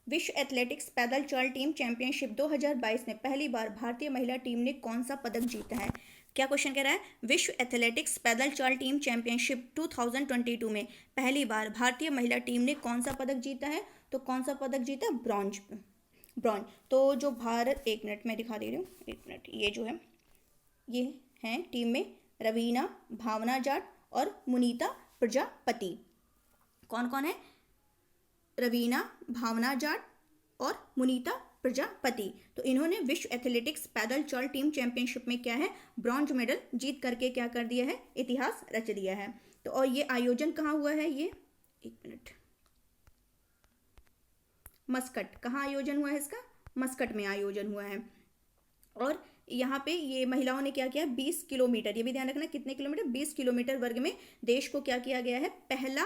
विश्व एथलेटिक्स पैदल चाल टीम चैंपियनशिप 2022 में पहली बार भारतीय महिला टीम ने कौन सा पदक जीता है। क्या क्वेश्चन कह रहा है, विश्व एथलेटिक्स पैदल चाल टीम चैंपियनशिप 2022 में पहली बार भारतीय महिला टीम ने कौन सा पदक जीता है। तो कौन सा पदक जीता, ब्रॉन्ज। तो जो भारत, 1 मिनट मैं दिखा दे रही हूँ, 1 मिनट, ये जो है ये हैं टीम में रवीना, भावना जाट और मुनीता प्रजापति। कौन कौन है, रवीना, भावना जाट और मुनीता प्रजापति। तो इन्होंने विश्व एथलेटिक्स पैदल चाल टीम चैंपियनशिप में क्या है, ब्रॉन्ज मेडल जीत करके क्या कर दिया है, इतिहास रच दिया है। तो और ये आयोजन कहाँ हुआ है, ये 1 मिनट, मस्कट, कहाँ आयोजन हुआ है इसका, मस्कट में आयोजन हुआ है। और यहाँ पे ये महिलाओं ने क्या किया, 20 किलोमीटर, ये भी ध्यान रखना कितने किलोमीटर, 20 किलोमीटर वर्ग में देश को क्या किया गया है, पहला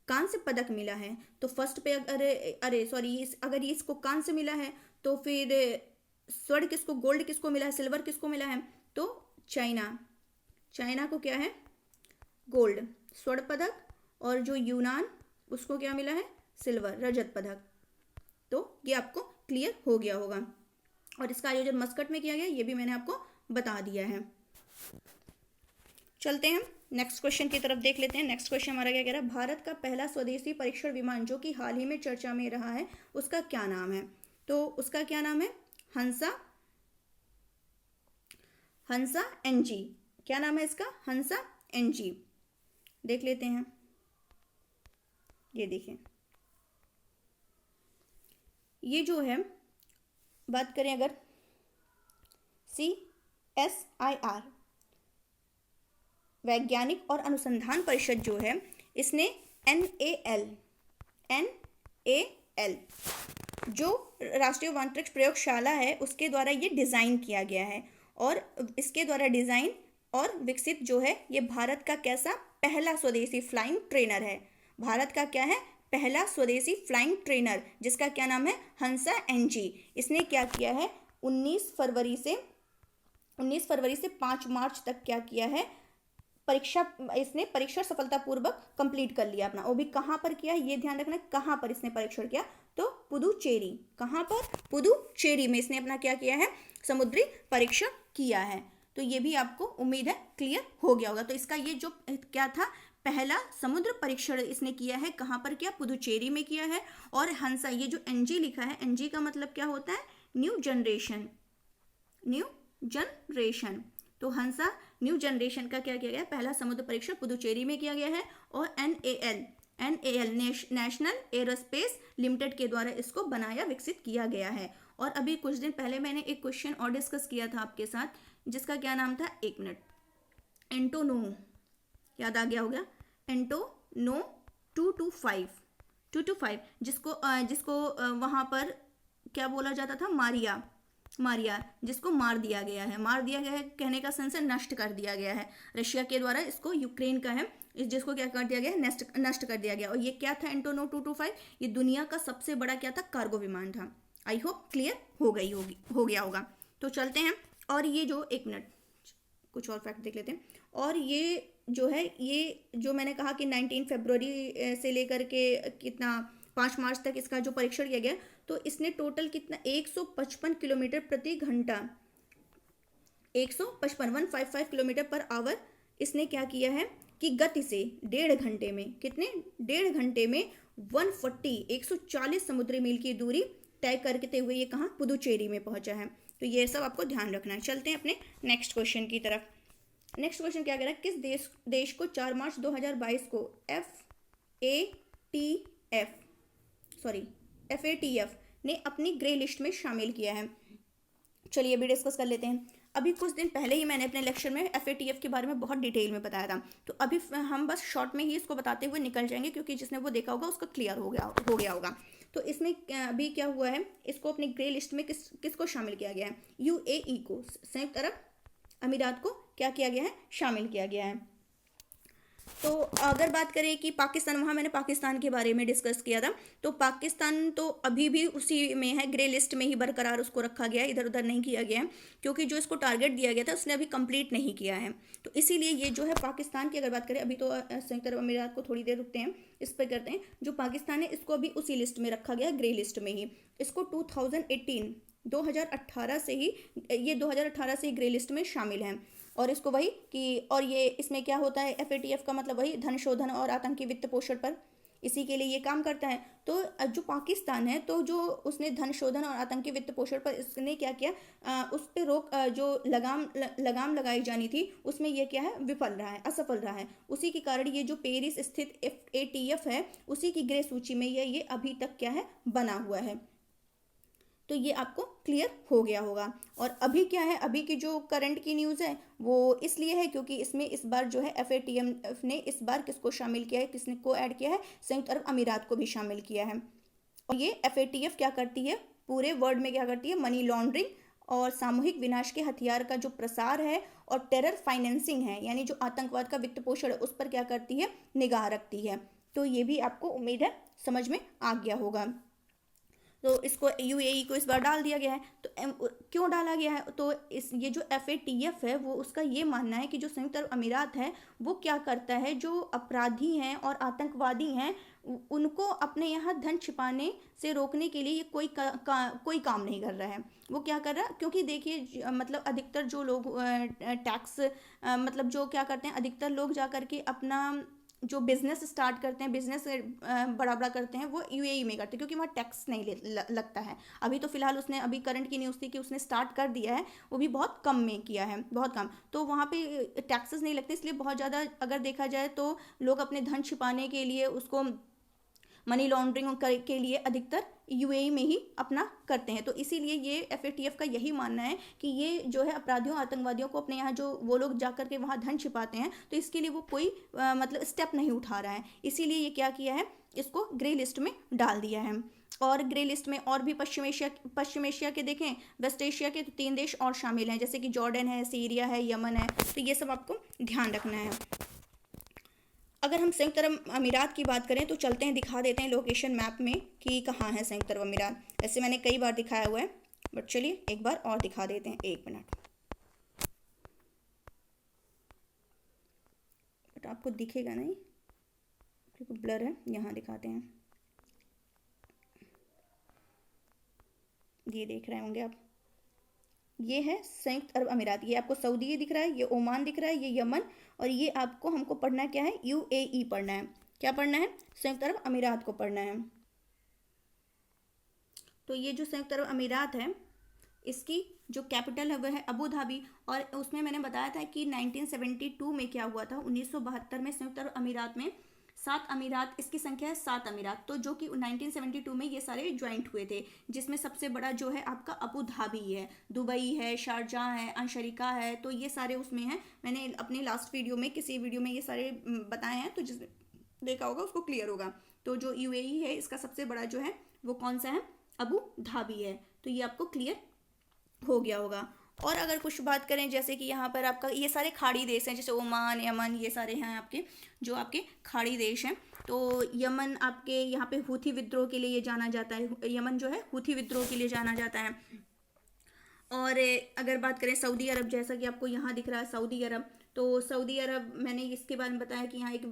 कांस्य पदक मिला है। तो फर्स्ट पे अगर इसको कांस्य मिला है तो फिर स्वर्ण किसको, गोल्ड किसको मिला है, सिल्वर किसको मिला है, तो चाइना को क्या है, गोल्ड स्वर्ण पदक, और जो यूनान उसको क्या मिला है, सिल्वर रजत पदक। तो ये आपको क्लियर हो गया होगा। और इसका आयोजन मस्कट में किया गया, ये भी मैंने आपको बता दिया है। चलते हैं नेक्स्ट क्वेश्चन की तरफ, देख लेते हैं। नेक्स्ट क्वेश्चन हमारा क्या कह रहा है, भारत का पहला स्वदेशी परीक्षण विमान जो कि हाल ही में चर्चा में रहा है उसका क्या नाम है। तो उसका क्या नाम है, हंसा NG। क्या नाम है इसका, हंसा NG। देख लेते हैं, ये देखिए ये जो है बात करें अगर CSIR वैज्ञानिक और अनुसंधान परिषद जो है, इसने NAL जो राष्ट्रीय अंतरिक्ष प्रयोगशाला है उसके द्वारा ये डिज़ाइन किया गया है, और इसके द्वारा डिज़ाइन और विकसित जो है ये भारत का कैसा पहला स्वदेशी फ्लाइंग ट्रेनर है। भारत का क्या है, पहला स्वदेशी फ्लाइंग ट्रेनर, जिसका क्या नाम है, हंसा NG। इसने क्या किया है, 19 फरवरी से 5 मार्च तक क्या किया है, इसने परीक्षण सफलतापूर्वक कंप्लीट कर लिया अपना। वो भी कहाँ पर किया है, ये ध्यान रखना, कहाँ पर इसने परीक्षण किया, तो पुदुचेरी। कहाँ पर, पुदुचेरी में इसने अपना क्या किया है, समुद्री परीक्षण किया है। तो ये भी आपको उम्मीद है क्लियर हो गया होगा। तो इसका ये जो क्या था, पहला समुद्र परीक्षण इसने किया है, कहाँ पर किया, पुदुचेरी में किया है। और हंसा, ये जो NG लिखा है, NG का मतलब क्या होता है, न्यू जनरेशन। तो हंसा न्यू जनरेशन का क्या किया गया, पहला समुद्र परीक्षण पुदुचेरी में किया गया है। और NAL नेशनल एरोस्पेस लिमिटेड के द्वारा इसको बनाया, विकसित किया गया है। और अभी कुछ दिन पहले मैंने एक क्वेश्चन और डिस्कस किया था आपके साथ, जिसका क्या नाम था, एक मिनट, एंटोनो, याद आ गया होगा, एंटोनो 225, जिसको वहाँ पर क्या बोला जाता था, मारिया, जिसको मार दिया गया है। कहने का सेंस है नष्ट कर दिया गया है रशिया के द्वारा। इसको यूक्रेन का है, जिसको क्या कर दिया गया है, नष्ट कर दिया गया। और ये क्या था, एंटोनो 225, ये दुनिया का सबसे बड़ा क्या था, कार्गो विमान था। आई होप क्लियर हो गया होगा। तो चलते हैं, और ये जो, एक मिनट, कुछ और फैक्ट देख लेते हैं। और ये जो है, ये जो मैंने कहा कि 19 फरवरी से लेकर के कितना 5 मार्च तक इसका जो परीक्षण किया गया, तो इसने टोटल कितना 155 किलोमीटर प्रति घंटा, 155 किलोमीटर पर आवर इसने क्या किया है कि गति से 1.5 घंटे में, कितने, 1.5 घंटे में 140 समुद्री मील की दूरी तय करते हुए ये कहाँ, पुदुचेरी में पहुंचा है। तो ये सब आपको ध्यान रखना है। चलते हैं अपने नेक्स्ट क्वेश्चन की तरफ। नेक्स्ट क्वेश्चन क्या कह रहा है, किस देश को 4 मार्च 2022 को FATF ने अपनी ग्रे लिस्ट में शामिल किया है। चलिए अभी डिस्कस कर लेते हैं। अभी कुछ दिन पहले ही मैंने अपने लेक्चर में FATF के बारे में बहुत डिटेल में बताया था, तो अभी हम बस शॉर्ट में ही इसको बताते हुए निकल जाएंगे, क्योंकि जिसने वो देखा होगा उसका क्लियर हो गया होगा। तो इसमें अभी क्या हुआ है, इसको अपनी ग्रे लिस्ट में किसको शामिल किया गया है, UAE को, संयुक्त अरब अमीरात को क्या किया गया है, शामिल किया गया है। तो अगर बात करें कि पाकिस्तान, वहाँ मैंने पाकिस्तान के बारे में डिस्कस किया था, तो पाकिस्तान तो अभी भी उसी में है, ग्रे लिस्ट में ही बरकरार उसको रखा गया है, इधर उधर नहीं किया गया है, क्योंकि जो इसको टारगेट दिया गया था उसने अभी कंप्लीट नहीं किया है। तो इसीलिए ये जो है पाकिस्तान की अगर बात करें, अभी तो संयुक्त अरब अमीरात को थोड़ी देर रुकते हैं, इस पर करते हैं। जो पाकिस्तान है इसको अभी उसी लिस्ट में रखा गया है, ग्रे लिस्ट में ही। इसको 2018 से ही, ये 2018 से ही ग्रे लिस्ट में शामिल हैं। और इसको वही कि, और ये इसमें क्या होता है, FATF का मतलब वही धन शोधन और आतंकी वित्त पोषण पर, इसी के लिए ये काम करता है। तो जो पाकिस्तान है, तो जो उसने धन शोधन और आतंकी वित्त पोषण पर इसने क्या किया, उस पर रोक, जो लगाम लगाई जानी थी, उसमें ये क्या है, असफल रहा है। उसी के कारण ये जो पेरिस स्थित FATF है, उसी की ग्रे सूची में ये अभी तक क्या है, बना हुआ है। तो ये आपको क्लियर हो गया होगा। और अभी क्या है, अभी की जो करंट की न्यूज़ है वो इसलिए है क्योंकि इसमें इस बार जो है FATF ने इस बार किसको शामिल किया है, किसने को ऐड किया है, संयुक्त अरब अमीरात को भी शामिल किया है। और ये FATF क्या करती है, पूरे वर्ल्ड में क्या करती है, मनी लॉन्ड्रिंग और सामूहिक विनाश के हथियार का जो प्रसार है और टेरर फाइनेंसिंग है, यानी जो आतंकवाद का वित्त पोषण है, उस पर क्या करती है, निगाह रखती है। तो ये भी आपको उम्मीद है समझ में आ गया होगा। तो इसको UAE को इस बार डाल दिया गया है। तो क्यों डाला गया है, तो ये जो FATF है वो, उसका ये मानना है कि जो संयुक्त अरब अमीरात है वो क्या करता है, जो अपराधी हैं और आतंकवादी हैं उनको अपने यहाँ धन छिपाने से रोकने के लिए ये कोई काम नहीं कर रहा है। वो क्या कर रहा है, क्योंकि देखिए मतलब अधिकतर जो लोग टैक्स मतलब जो क्या करते हैं, अधिकतर लोग जा कर के अपना जो बिज़नेस स्टार्ट करते हैं, बिज़नेस बड़ा करते हैं, वो UAE में करते हैं, क्योंकि वहाँ टैक्स नहीं लगता है। अभी तो फिलहाल उसने, अभी करंट की न्यूज़ थी कि उसने स्टार्ट कर दिया है, वो भी बहुत कम में किया है, बहुत कम। तो वहाँ पे टैक्सेस नहीं लगते, इसलिए बहुत ज़्यादा अगर देखा जाए तो लोग अपने धन छिपाने के लिए उसको मनी लॉन्ड्रिंग के लिए अधिकतर यूएई में ही अपना करते हैं। तो इसीलिए ये एफएटीएफ का यही मानना है कि ये जो है अपराधियों आतंकवादियों को अपने यहाँ जो वो लोग जा करके वहाँ धन छिपाते हैं, तो इसके लिए वो कोई मतलब स्टेप नहीं उठा रहा है। इसीलिए ये क्या किया है, इसको ग्रे लिस्ट में डाल दिया है। और ग्रे लिस्ट में और भी पश्चिम एशिया के देखें, वेस्ट एशिया के तो 3 देश और शामिल हैं, जैसे कि जॉर्डन है, सीरिया है, यमन है। तो ये सब आपको ध्यान रखना है। अगर हम संयुक्त अरब अमीरात की बात करें तो चलते हैं, दिखा देते हैं लोकेशन मैप में कि कहाँ है संयुक्त अरब अमीरात। वैसे मैंने कई बार दिखाया हुआ है, बट चलिए एक बार और दिखा देते हैं। 1 मिनट, बट आपको दिखेगा नहीं क्योंकि ब्लर है। यहाँ दिखाते हैं, ये देख रहे होंगे आप, ये है संयुक्त अरब अमीरात। ये आपको सऊदी दिख रहा है, ये ओमान दिख रहा है, ये यमन, और ये आपको हमको पढ़ना क्या है, यूएई पढ़ना है। क्या पढ़ना है, संयुक्त अरब अमीरात को पढ़ना है। तो ये जो संयुक्त अरब अमीरात है, इसकी जो कैपिटल है वह है अबू धाबी। और उसमें मैंने बताया था कि 1972 में क्या हुआ था, 1972 में संयुक्त अरब अमीरात में 7 अमीरात, इसकी संख्या है 7 अमीरात, तो जो कि 1972 में ये सारे ज्वाइंट हुए थे, जिसमें सबसे बड़ा जो है आपका अबू धाबी है, दुबई है, शारजाह है, अंशरिका है, तो ये सारे उसमें हैं। मैंने अपने लास्ट वीडियो में, किसी वीडियो में ये सारे बताए हैं, तो जिसने देखा होगा उसको क्लियर होगा। तो जो यूएई है इसका सबसे बड़ा जो है वो कौन सा है, अबू धाबी है। तो ये आपको क्लियर हो गया होगा। और अगर कुछ बात करें, जैसे कि यहाँ पर आपका ये सारे खाड़ी देश हैं, जैसे ओमान, यमन, ये सारे हैं आपके जो आपके खाड़ी देश हैं। तो यमन आपके यहाँ पे हूथी विद्रोह के लिए ये जाना जाता है, यमन जो है हूथी विद्रोह के लिए जाना जाता है। और अगर बात करें सऊदी अरब, जैसा कि आपको यहाँ दिख रहा है सऊदी अरब, तो सऊदी अरब मैंने इसके बारे में बताया कि यहाँ एक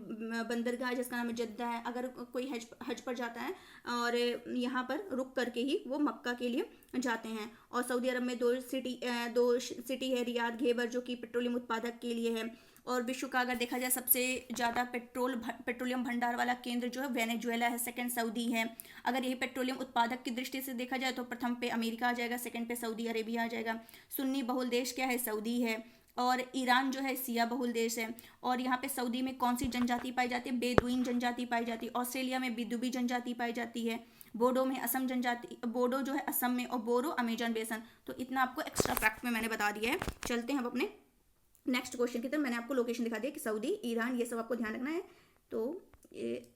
बंदरगाह है जिसका नाम जद्दा है। अगर कोई हज पर जाता है और यहाँ पर रुक करके ही वो मक्का के लिए जाते हैं। और सऊदी अरब में दो सिटी है, रियाद, घेबर, जो कि पेट्रोलियम उत्पादक के लिए है। और विश्व का अगर देखा जाए सबसे ज़्यादा पेट्रोलियम भंडार वाला केंद्र जो है वेनेजुएला है, सेकंड सऊदी है। अगर यही पेट्रोलियम उत्पादक की दृष्टि से देखा जाए तो प्रथम पे अमेरिका आ जाएगा, सेकंड पे सऊदी अरेबिया आ जाएगा। सुन्नी बहुल देश क्या है, सऊदी है। और ईरान जो है शिया बहुल देश है। और यहाँ पे सऊदी में कौन सी जनजाति पाई जाती है, बेदुइन जनजाति पाई जाती है। ऑस्ट्रेलिया में बिदुबी जनजाति पाई जाती है। बोडो में असम जनजाति, बोडो जो है असम में, और बोरो अमेजन बेसन। तो इतना आपको एक्स्ट्रा फैक्ट में मैंने बता दिया है। चलते हैं अब अपने नेक्स्ट क्वेश्चन की तरफ। मैंने आपको लोकेशन दिखा दिया कि सऊदी, ईरान, ये सब आपको ध्यान रखना है। तो ये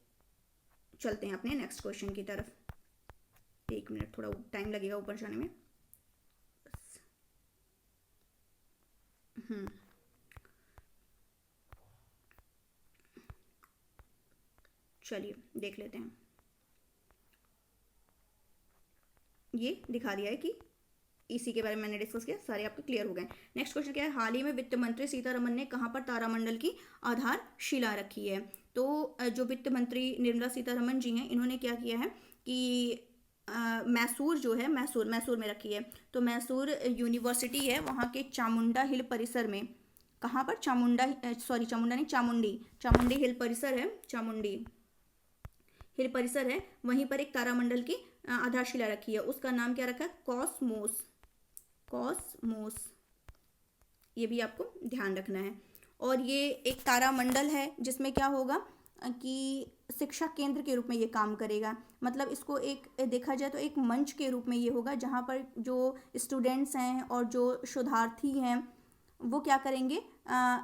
चलते हैं अपने नेक्स्ट क्वेश्चन की तरफ। 1 मिनट, थोड़ा टाइम लगेगा ऊपर जाने में। चलिए देख लेते हैं। ये दिखा दिया है कि इसी के बारे में मैंने डिस्कस किया, सारे आपके क्लियर हो गए। नेक्स्ट क्वेश्चन क्या है, हाल ही में वित्त मंत्री सीतारमन ने कहां पर तारामंडल की आधारशिला रखी है। तो जो वित्त मंत्री निर्मला सीतारमन जी हैं, इन्होंने क्या किया है कि मैसूर जो है, मैसूर में रखी है। तो मैसूर यूनिवर्सिटी है, वहाँ के चामुंडा हिल परिसर में, कहाँ पर, चामुंडी हिल परिसर है, चामुंडी हिल परिसर है, वहीं पर एक तारामंडल की आधारशिला रखी है। उसका नाम क्या रखा है, कॉस्मोस। ये भी आपको ध्यान रखना है। और ये एक तारामंडल है जिसमें क्या होगा कि शिक्षा केंद्र के रूप में ये काम करेगा। मतलब इसको एक देखा जाए तो एक मंच के रूप में ये होगा, जहाँ पर जो स्टूडेंट्स हैं और जो शोधार्थी हैं वो क्या करेंगे,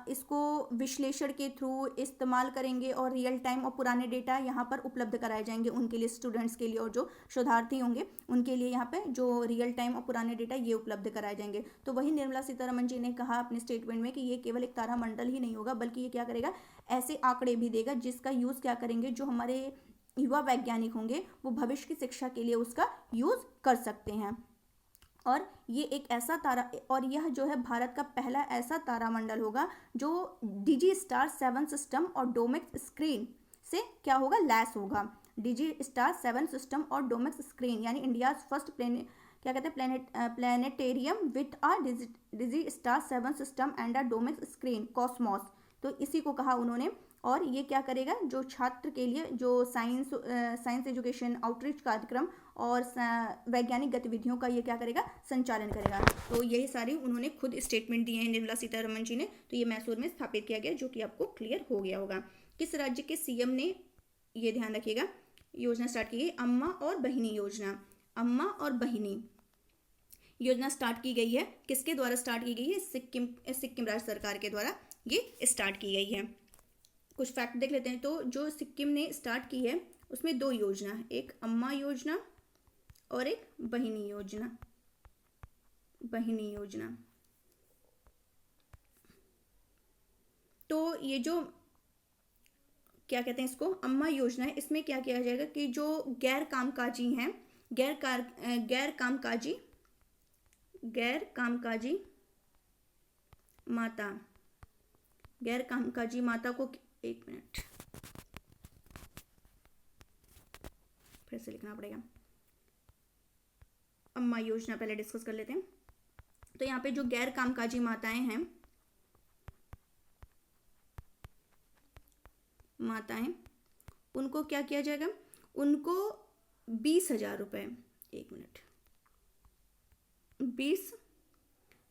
इसको विश्लेषण के थ्रू इस्तेमाल करेंगे और रियल टाइम और पुराने डेटा यहाँ पर उपलब्ध कराए जाएंगे उनके लिए, स्टूडेंट्स के लिए, और जो शोधार्थी होंगे उनके लिए यहाँ पे जो रियल टाइम और पुराने डेटा ये उपलब्ध कराए जाएंगे। तो वही निर्मला सीतारमन जी ने कहा अपने स्टेटमेंट में कि ये केवल एक तारामंडल ही नहीं होगा, बल्कि ये क्या करेगा, ऐसे आंकड़े भी देगा जिसका यूज़ क्या करेंगे, जो हमारे युवा वैज्ञानिक होंगे वो भविष्य की शिक्षा के लिए उसका यूज़ कर सकते हैं। और ये एक ऐसा तारा, और यह जो है भारत का पहला ऐसा तारामंडल होगा जो DigiStar 7 सिस्टम और डोमेक्स स्क्रीन से क्या होगा, लैस होगा। DigiStar 7 सिस्टम और डोमेक्स स्क्रीन, यानी India first planetarium with a DigiStar 7 system and a Domex screen, Cosmos. तो इसी को कहा उन्होंने। और ये क्या करेगा, जो छात्र के लिए जो साइंस एजुकेशन, आउटरीच कार्यक्रम और वैज्ञानिक गतिविधियों का ये क्या करेगा, संचालन करेगा। तो यही सारी उन्होंने खुद स्टेटमेंट दिए हैं निर्मला सीतारमन जी ने। तो ये मैसूर में स्थापित किया गया, जो कि आपको क्लियर हो गया होगा। किस राज्य के CM ने, ये ध्यान रखिएगा, योजना स्टार्ट की गई, अम्मा और बहिनी योजना। अम्मा और बहिनी योजना स्टार्ट की गई है, किसके द्वारा स्टार्ट की गई है? सिक्किम राज्य सरकार के द्वारा ये स्टार्ट की गई है। कुछ फैक्ट देख लेते हैं। तो जो सिक्किम ने स्टार्ट की है उसमें 2 योजना है, एक अम्मा योजना और एक बहिनी योजना। बहिनी योजना। तो ये जो क्या कहते हैं इसको, अम्मा योजना है, इसमें क्या किया जाएगा कि जो गैर कामकाजी हैं, गैर कामकाजी माता, गैर कामकाजी माता को, एक मिनट फिर से लिखना पड़ेगा। अम्मा योजना पहले डिस्कस कर लेते हैं। तो यहाँ पे जो गैर कामकाजी माताएं हैं, उनको क्या किया जाएगा? उनको 20,000 रुपये, एक मिनट,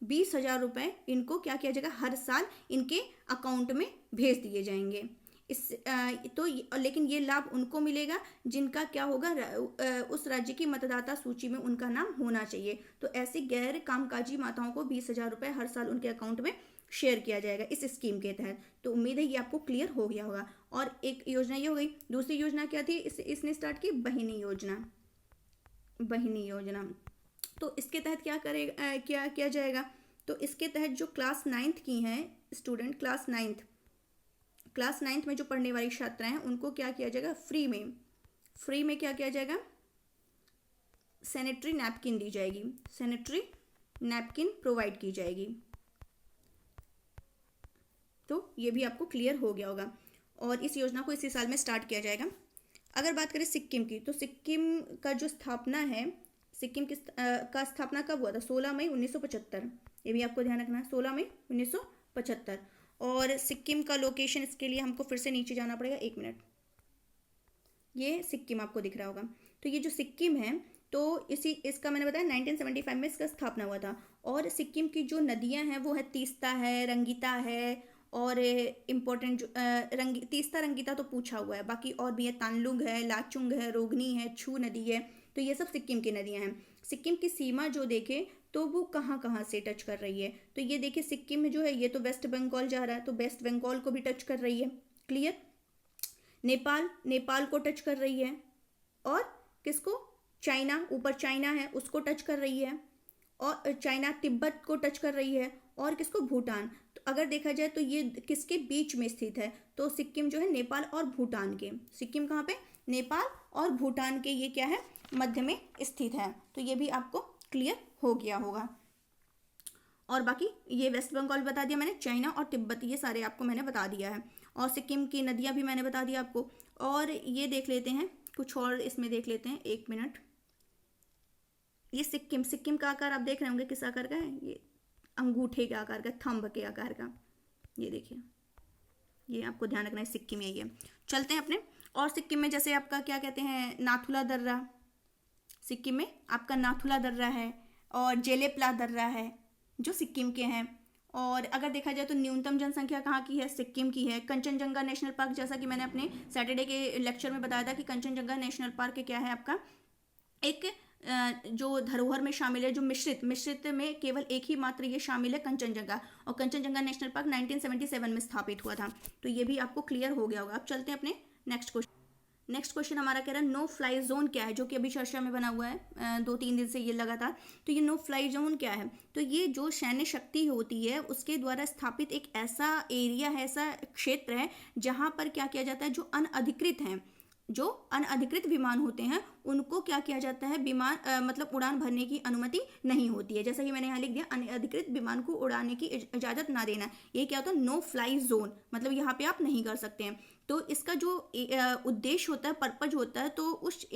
20,000 रुपये इनको क्या किया जाएगा? हर साल इनके अकाउंट में भेज दिए जाएंगे। लेकिन ये लाभ उनको मिलेगा जिनका क्या होगा, उस राज्य की मतदाता सूची में उनका नाम होना चाहिए। तो ऐसी गैर कामकाजी माताओं को 20,000 रुपये हर साल उनके अकाउंट में शेयर किया जाएगा इस स्कीम के तहत। तो उम्मीद है ये आपको क्लियर हो गया होगा। और एक योजना ये हो गई। दूसरी योजना क्या थी? इसने स्टार्ट की बहिनी योजना। तो इसके तहत क्या किया जाएगा? तो इसके तहत जो क्लास 9th की हैं स्टूडेंट, क्लास 9th में जो पढ़ने वाली छात्राएं हैं, उनको क्या किया जाएगा? फ्री में क्या किया जाएगा? सैनिटरी नैपकिन दी जाएगी, सैनिटरी नैपकिन प्रोवाइड की जाएगी। तो ये भी आपको क्लियर हो गया होगा। और इस योजना को इसी साल में स्टार्ट किया जाएगा। अगर बात करें सिक्किम की, तो सिक्किम का जो स्थापना है, सिक्किम का स्थापना कब हुआ था? 16 मई 1975। ये भी आपको ध्यान रखना है, 16 मई 1975। और सिक्किम का लोकेशन, इसके लिए हमको फिर से नीचे जाना पड़ेगा, एक मिनट। ये सिक्किम आपको दिख रहा होगा। तो ये जो सिक्किम है, तो इसका मैंने बताया 1975 में इसका स्थापना हुआ था। और सिक्किम की जो नदियां हैं वो है तीस्ता है, रंगीता है, और इम्पोर्टेंट तीस्ता रंगीता तो पूछा हुआ है, बाकी और भी है, तानलुंग है, लाचुंग है, रोगनी है, छू नदी है। तो ये सब सिक्किम की नदियां हैं। सिक्किम की सीमा जो देखें तो वो कहाँ से टच कर रही है? तो ये देखिए सिक्किम में जो है ये तो वेस्ट बंगाल जा रहा है, तो वेस्ट बंगाल को भी टच कर रही है, क्लियर। नेपाल को टच कर रही है, और किसको? चाइना, ऊपर चाइना है उसको टच कर रही है, और चाइना तिब्बत को टच कर रही है, और किसको? भूटान। तो अगर देखा जाए तो ये किसके बीच में स्थित है? तो सिक्किम जो है नेपाल और भूटान के, सिक्किम कहाँ पे? नेपाल और भूटान के ये क्या है? मध्य में स्थित है। तो ये भी आपको क्लियर हो गया होगा। और बाकी ये वेस्ट बंगाल बता दिया मैंने, चाइना और तिब्बत ये सारे आपको मैंने बता दिया है, और सिक्किम की नदियाँ भी मैंने बता दिया आपको। और ये देख लेते हैं कुछ और, इसमें देख लेते हैं, एक मिनट। ये सिक्किम का आकार आप देख रहे होंगे किस आकार का है? ये अंगूठे के आकार का, थंब के आकार का। ये देखिए, ये आपको ध्यान रखना है, सिक्किम यही है। चलते हैं अपने। और सिक्किम में जैसे आपका क्या कहते हैं, नाथुला दर्रा, सिक्किम में आपका नाथुला दर्रा है, और जेलेपला दर्रा है जो सिक्किम के हैं। और अगर देखा जाए तो न्यूनतम जनसंख्या कहाँ की है? सिक्किम की है। कंचनजंगा नेशनल पार्क, जैसा कि मैंने अपने सैटरडे के लेक्चर में बताया था कि कंचनजंगा नेशनल पार्क क्या है आपका, एक जो धरोहर में शामिल है, जो मिश्रित में केवल एक ही मात्र ये शामिल है, कंचनजंगा। और कंचनजंगा नेशनल पार्क 1977 में स्थापित हुआ था। तो ये भी आपको क्लियर हो गया होगा। अब चलते हैं अपने नेक्स्ट क्वेश्चन हमारा कह रहा है नो फ्लाई जोन क्या है, जो कि अभी चर्चा में बना हुआ है 2-3 दिन से ये लगातार। तो ये नो फ्लाई जोन क्या है? तो ये जो सैन्य शक्ति होती है उसके द्वारा स्थापित एक ऐसा एरिया है, ऐसा क्षेत्र है जहाँ पर क्या किया जाता है, जो अनअधिकृत विमान होते हैं उनको क्या किया जाता है, विमान मतलब उड़ान भरने की अनुमति नहीं होती है। जैसा कि मैंने यहाँ लिख दिया, अनअधिकृत विमान को उड़ाने की इजाज़त ना देना, ये क्या होता है? नो फ्लाई जोन, मतलब यहाँ पे आप नहीं कर सकते हैं। तो इसका जो उद्देश्य होता है, पर्पज होता है, तो उस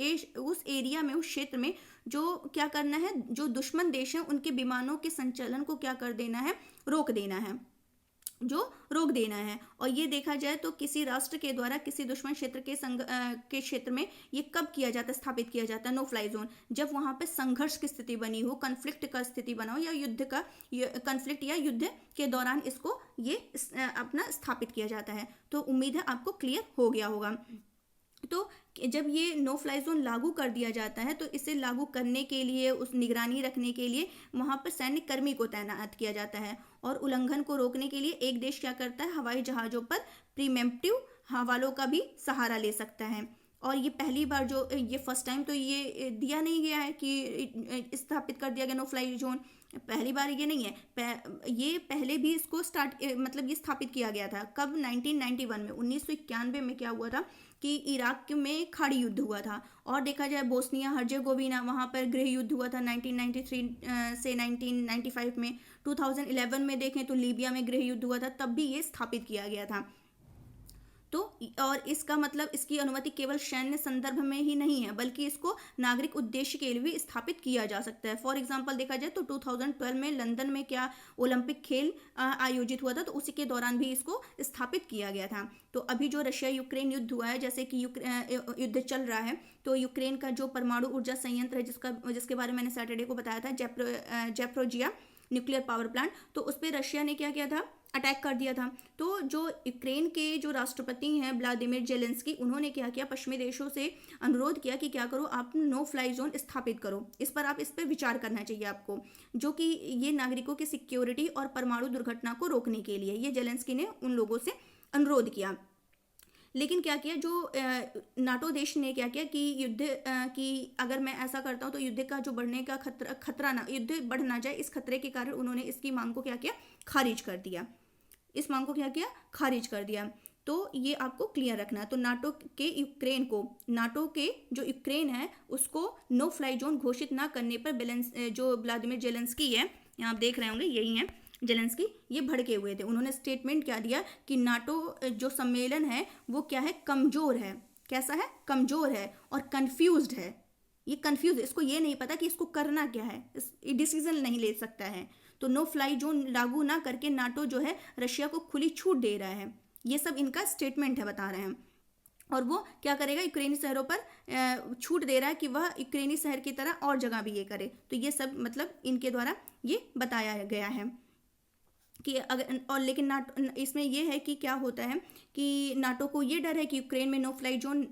एरिया में, उस क्षेत्र में जो क्या करना है, जो दुश्मन देश हैं उनके विमानों के संचालन को क्या कर देना है? रोक देना है। और ये देखा जाए तो किसी राष्ट्र के द्वारा किसी दुश्मन क्षेत्र के क्षेत्र में ये कब किया जाता है, स्थापित किया जाता है नो फ्लाई जोन? जब वहाँ पे संघर्ष की स्थिति बनी हो, कन्फ्लिक्ट का स्थिति बना हो, या कन्फ्लिक्ट या युद्ध के दौरान इसको ये अपना स्थापित किया जाता है। तो उम्मीद है आपको क्लियर हो गया होगा। तो जब ये नो फ्लाई जोन लागू कर दिया जाता है तो इसे लागू करने के लिए, उस निगरानी रखने के लिए वहाँ पर सैन्य कर्मी को तैनात किया जाता है। और उल्लंघन को रोकने के लिए एक देश क्या करता है, हवाई जहाज़ों पर प्रीमेम्प्टिव हवालों का भी सहारा ले सकता है। और ये पहली बार जो ये फर्स्ट टाइम तो ये दिया नहीं गया है कि स्थापित कर दिया गया नो फ्लाई जोन, पहली बार ये नहीं है। ये पहले भी इसको मतलब ये स्थापित किया गया था। कब? 1991 में, 1991 में क्या हुआ था कि इराक में खाड़ी युद्ध हुआ था। और देखा जाए बोस्निया हर्जेगोविना, वहाँ पर गृह युद्ध हुआ था 1993 से 1995 में। 2011 में देखें तो लीबिया में गृह युद्ध हुआ था, तब भी ये स्थापित किया गया था। तो और इसका मतलब इसकी अनुमति केवल सैन्य संदर्भ में ही नहीं है, बल्कि इसको नागरिक उद्देश्य के लिए भी स्थापित किया जा सकता है। फॉर एग्जांपल देखा जाए तो 2012 में लंदन में क्या ओलंपिक खेल आयोजित हुआ था, तो उसी के दौरान भी इसको स्थापित किया गया था। तो अभी जो रशिया यूक्रेन युद्ध हुआ है, जैसे कि युद्ध चल रहा है, तो यूक्रेन का जो परमाणु ऊर्जा संयंत्र है, जिसके बारे में मैंने सैटरडे को बताया था, जैप्रोजिया न्यूक्लियर पावर प्लांट, तो उस पर रशिया ने क्या किया था, अटैक कर दिया था। तो जो यूक्रेन के जो राष्ट्रपति हैं व्लादिमीर जेलेंस्की, उन्होंने क्या किया, पश्चिमी देशों से अनुरोध किया कि क्या करो, आप नो फ्लाई जोन स्थापित करो, इस पर विचार करना चाहिए आपको, जो कि ये नागरिकों की सिक्योरिटी और परमाणु दुर्घटना को रोकने के लिए, ये जेलेंस्की ने उन लोगों से अनुरोध किया। लेकिन क्या किया, जो नाटो देश ने क्या किया कि कि अगर मैं ऐसा करता हूँ तो युद्ध का जो बढ़ने का खतरा ना, युद्ध बढ़ ना जाए, इस खतरे के कारण उन्होंने इसकी मांग को क्या किया, खारिज कर दिया। इस मांग को क्या किया, खारिज कर दिया। तो ये आपको क्लियर रखना है। तो नाटो के जो यूक्रेन है उसको नो फ्लाई जोन घोषित ना करने पर जो व्लादिमीर जेलेंस्की है, यहाँ आप देख रहे होंगे, यही है जेलेंस्की, ये भड़के हुए थे। उन्होंने स्टेटमेंट क्या दिया कि नाटो जो सम्मेलन है वो क्या है, कमजोर है। कैसा है, कमजोर है और कंफ्यूज्ड है। ये कंफ्यूज, इसको ये नहीं पता कि इसको करना क्या है, डिसीजन नहीं ले सकता है। तो नो फ्लाई जोन लागू ना करके नाटो जो है रशिया को खुली छूट दे रहा है। ये सब इनका स्टेटमेंट है, बता रहे हैं। और वो क्या करेगा, यूक्रेनी शहरों पर छूट दे रहा है कि वह यूक्रेनी शहर की तरह और जगह भी ये करे। तो ये सब मतलब इनके द्वारा ये बताया गया है कि अगर, और लेकिन नाटो, इसमें यह है कि क्या होता है कि नाटो को ये डर है कि यूक्रेन में नो फ्लाई जोन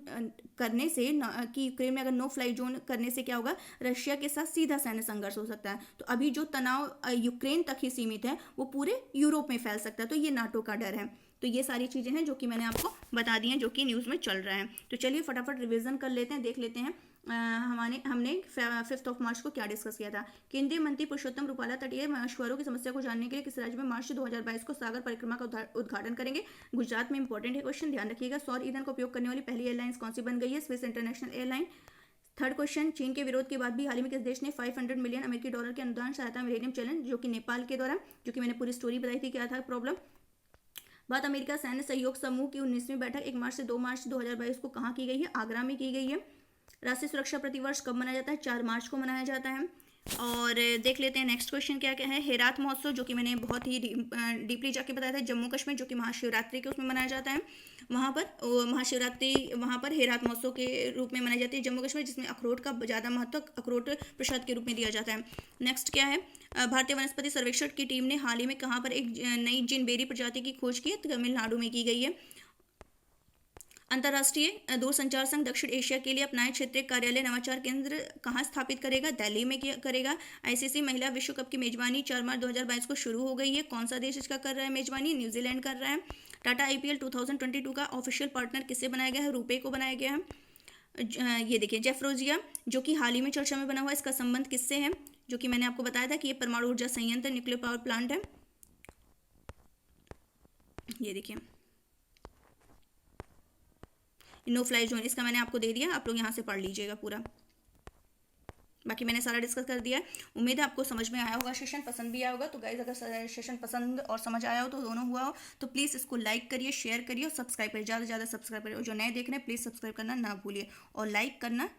करने से कि यूक्रेन में अगर नो फ्लाई जोन करने से क्या होगा, रशिया के साथ सीधा सैन्य संघर्ष हो सकता है। तो अभी जो तनाव यूक्रेन तक ही सीमित है वो पूरे यूरोप में फैल सकता है। तो ये नाटो का डर है। तो ये सारी चीज़ें हैं जो कि मैंने आपको बता दी हैं, जो कि न्यूज़ में चल रहा है। तो चलिए फटाफट रिवीजन कर लेते हैं, देख लेते हैं हमने 5 मार्च को क्या डिस्कस किया था। केंद्रीय मंत्री पुरुषोत्तम रूपाला तटीय मछुआरों की समस्या को जानने के लिए किस राज्य में मार्च 2022 को सागर परिक्रमा का उद्घाटन करेंगे। गुजरात में इंपॉर्टेंट है क्वेश्चन, ध्यान रखिएगा। सौर ईंधन का उपयोग करने वाली पहली एयरलाइंस कौन सी बन गई है, Swiss international airline. Third question, चीन के विरोध के बाद भी हाल ही में किस देश ने $500 मिलियन अमेरिकी डॉलर के अनुदान सहायता मिलेनियम चैलेंज, जो कि नेपाल के द्वारा, जो कि मैंने पूरी स्टोरी बताई थी क्या था प्रॉब्लम। बात अमेरिका सैन्य सहयोग समूह की 19वीं बैठक 1 मार्च से 2 मार्च 2022 को कहाँ की गई है, आगरा में की गई है। राष्ट्रीय सुरक्षा प्रतिवर्ष कब मनाया जाता है, 4 मार्च को मनाया जाता है। और देख लेते हैं नेक्स्ट क्वेश्चन क्या क्या है। हेरात महोत्सव, जो कि मैंने बहुत ही डीपली जाके बताया था, जम्मू कश्मीर, जो कि महाशिवरात्रि के उसमें मनाया जाता है। वहाँ पर महाशिवरात्रि वहाँ पर हेरात महोत्सव के रूप में मनाई जाती है जम्मू कश्मीर, जिसमें अखरोट का ज़्यादा महत्व अखरोट प्रसाद के रूप में दिया जाता है। नेक्स्ट क्या है, भारतीय वनस्पति सर्वेक्षण की टीम ने हाल ही में कहाँ पर एक नई जिनबेरी प्रजाति की खोज की है, तमिलनाडु में की गई है। अंतर्राष्ट्रीय दूरसंचार संघ दक्षिण एशिया के लिए अपनाए क्षेत्रीय कार्यालय नवाचार केंद्र कहाँ स्थापित करेगा, दिल्ली में करेगा। आईसीसी महिला विश्व कप की मेजबानी 4 मार्च 2022 को शुरू हो गई है। कौन सा देश इसका कर रहा है मेजबानी, न्यूजीलैंड कर रहा है। टाटा आईपीएल 2022 का ऑफिशियल पार्टनर किसे बनाया गया है, रुपे को बनाया गया है। ये देखिए जेफ्रोजिया, जो कि हाल ही में चर्चा में बना हुआ है, इसका संबंध किससे है, जो कि मैंने आपको बताया था कि ये परमाणु ऊर्जा संयंत्र न्यूक्लियर पावर प्लांट है। ये देखिए नो फ्लाई जोन, इसका मैंने आपको दे दिया, आप लोग यहाँ से पढ़ लीजिएगा पूरा। बाकी मैंने सारा डिस्कस कर दिया है। उम्मीद है आपको समझ में आया होगा, सेशन पसंद भी आया होगा। तो गाइज अगर सेशन पसंद और समझ आया हो तो दोनों हुआ हो तो प्लीज़ इसको लाइक करिए, शेयर करिए और सब्सक्राइब करिए, ज़्यादा से ज़्यादा सब्सक्राइब करिए। और जो नए देख रहे हैं प्लीज़ सब्सक्राइब करना ना भूलिए और लाइक करना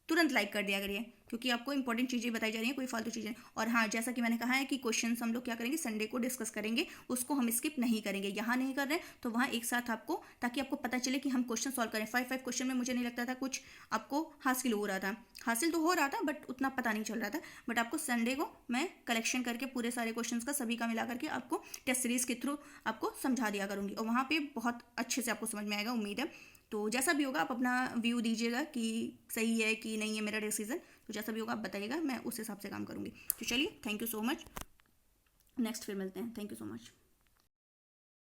तुरंत लाइक कर दिया करिए, क्योंकि आपको इंपॉर्टेंट चीज़ें बताई जा रही हैं, कोई फालतू चीज़ें। और हाँ, जैसा कि मैंने कहा है कि क्वेश्चंस हम लोग क्या करेंगे, संडे को डिस्कस करेंगे, उसको हम स्किप नहीं करेंगे। यहाँ नहीं कर रहे तो वहाँ एक साथ आपको, ताकि आपको पता चले कि हम क्वेश्चन सॉल्व करें। 5 क्वेश्चन में मुझे नहीं लगता था कुछ आपको हासिल हो रहा था, हासिल तो हो रहा था बट उतना पता नहीं चल रहा था। बट आपको संडे को मैं कलेक्शन करके पूरे सारे क्वेश्चंस का सभी का मिला करके आपको टेस्ट सीरीज के थ्रू आपको समझा दिया करूँगी, और वहाँ पर बहुत अच्छे से आपको समझ में आएगा, उम्मीद है। तो जैसा भी होगा आप अपना व्यू दीजिएगा कि सही है कि नहीं है मेरा डिसीजन, तो जैसा भी होगा आप बताइएगा, मैं उस हिसाब से काम करूँगी। तो चलिए, thank you so much, next फिर मिलते हैं, थैंक यू सो मच।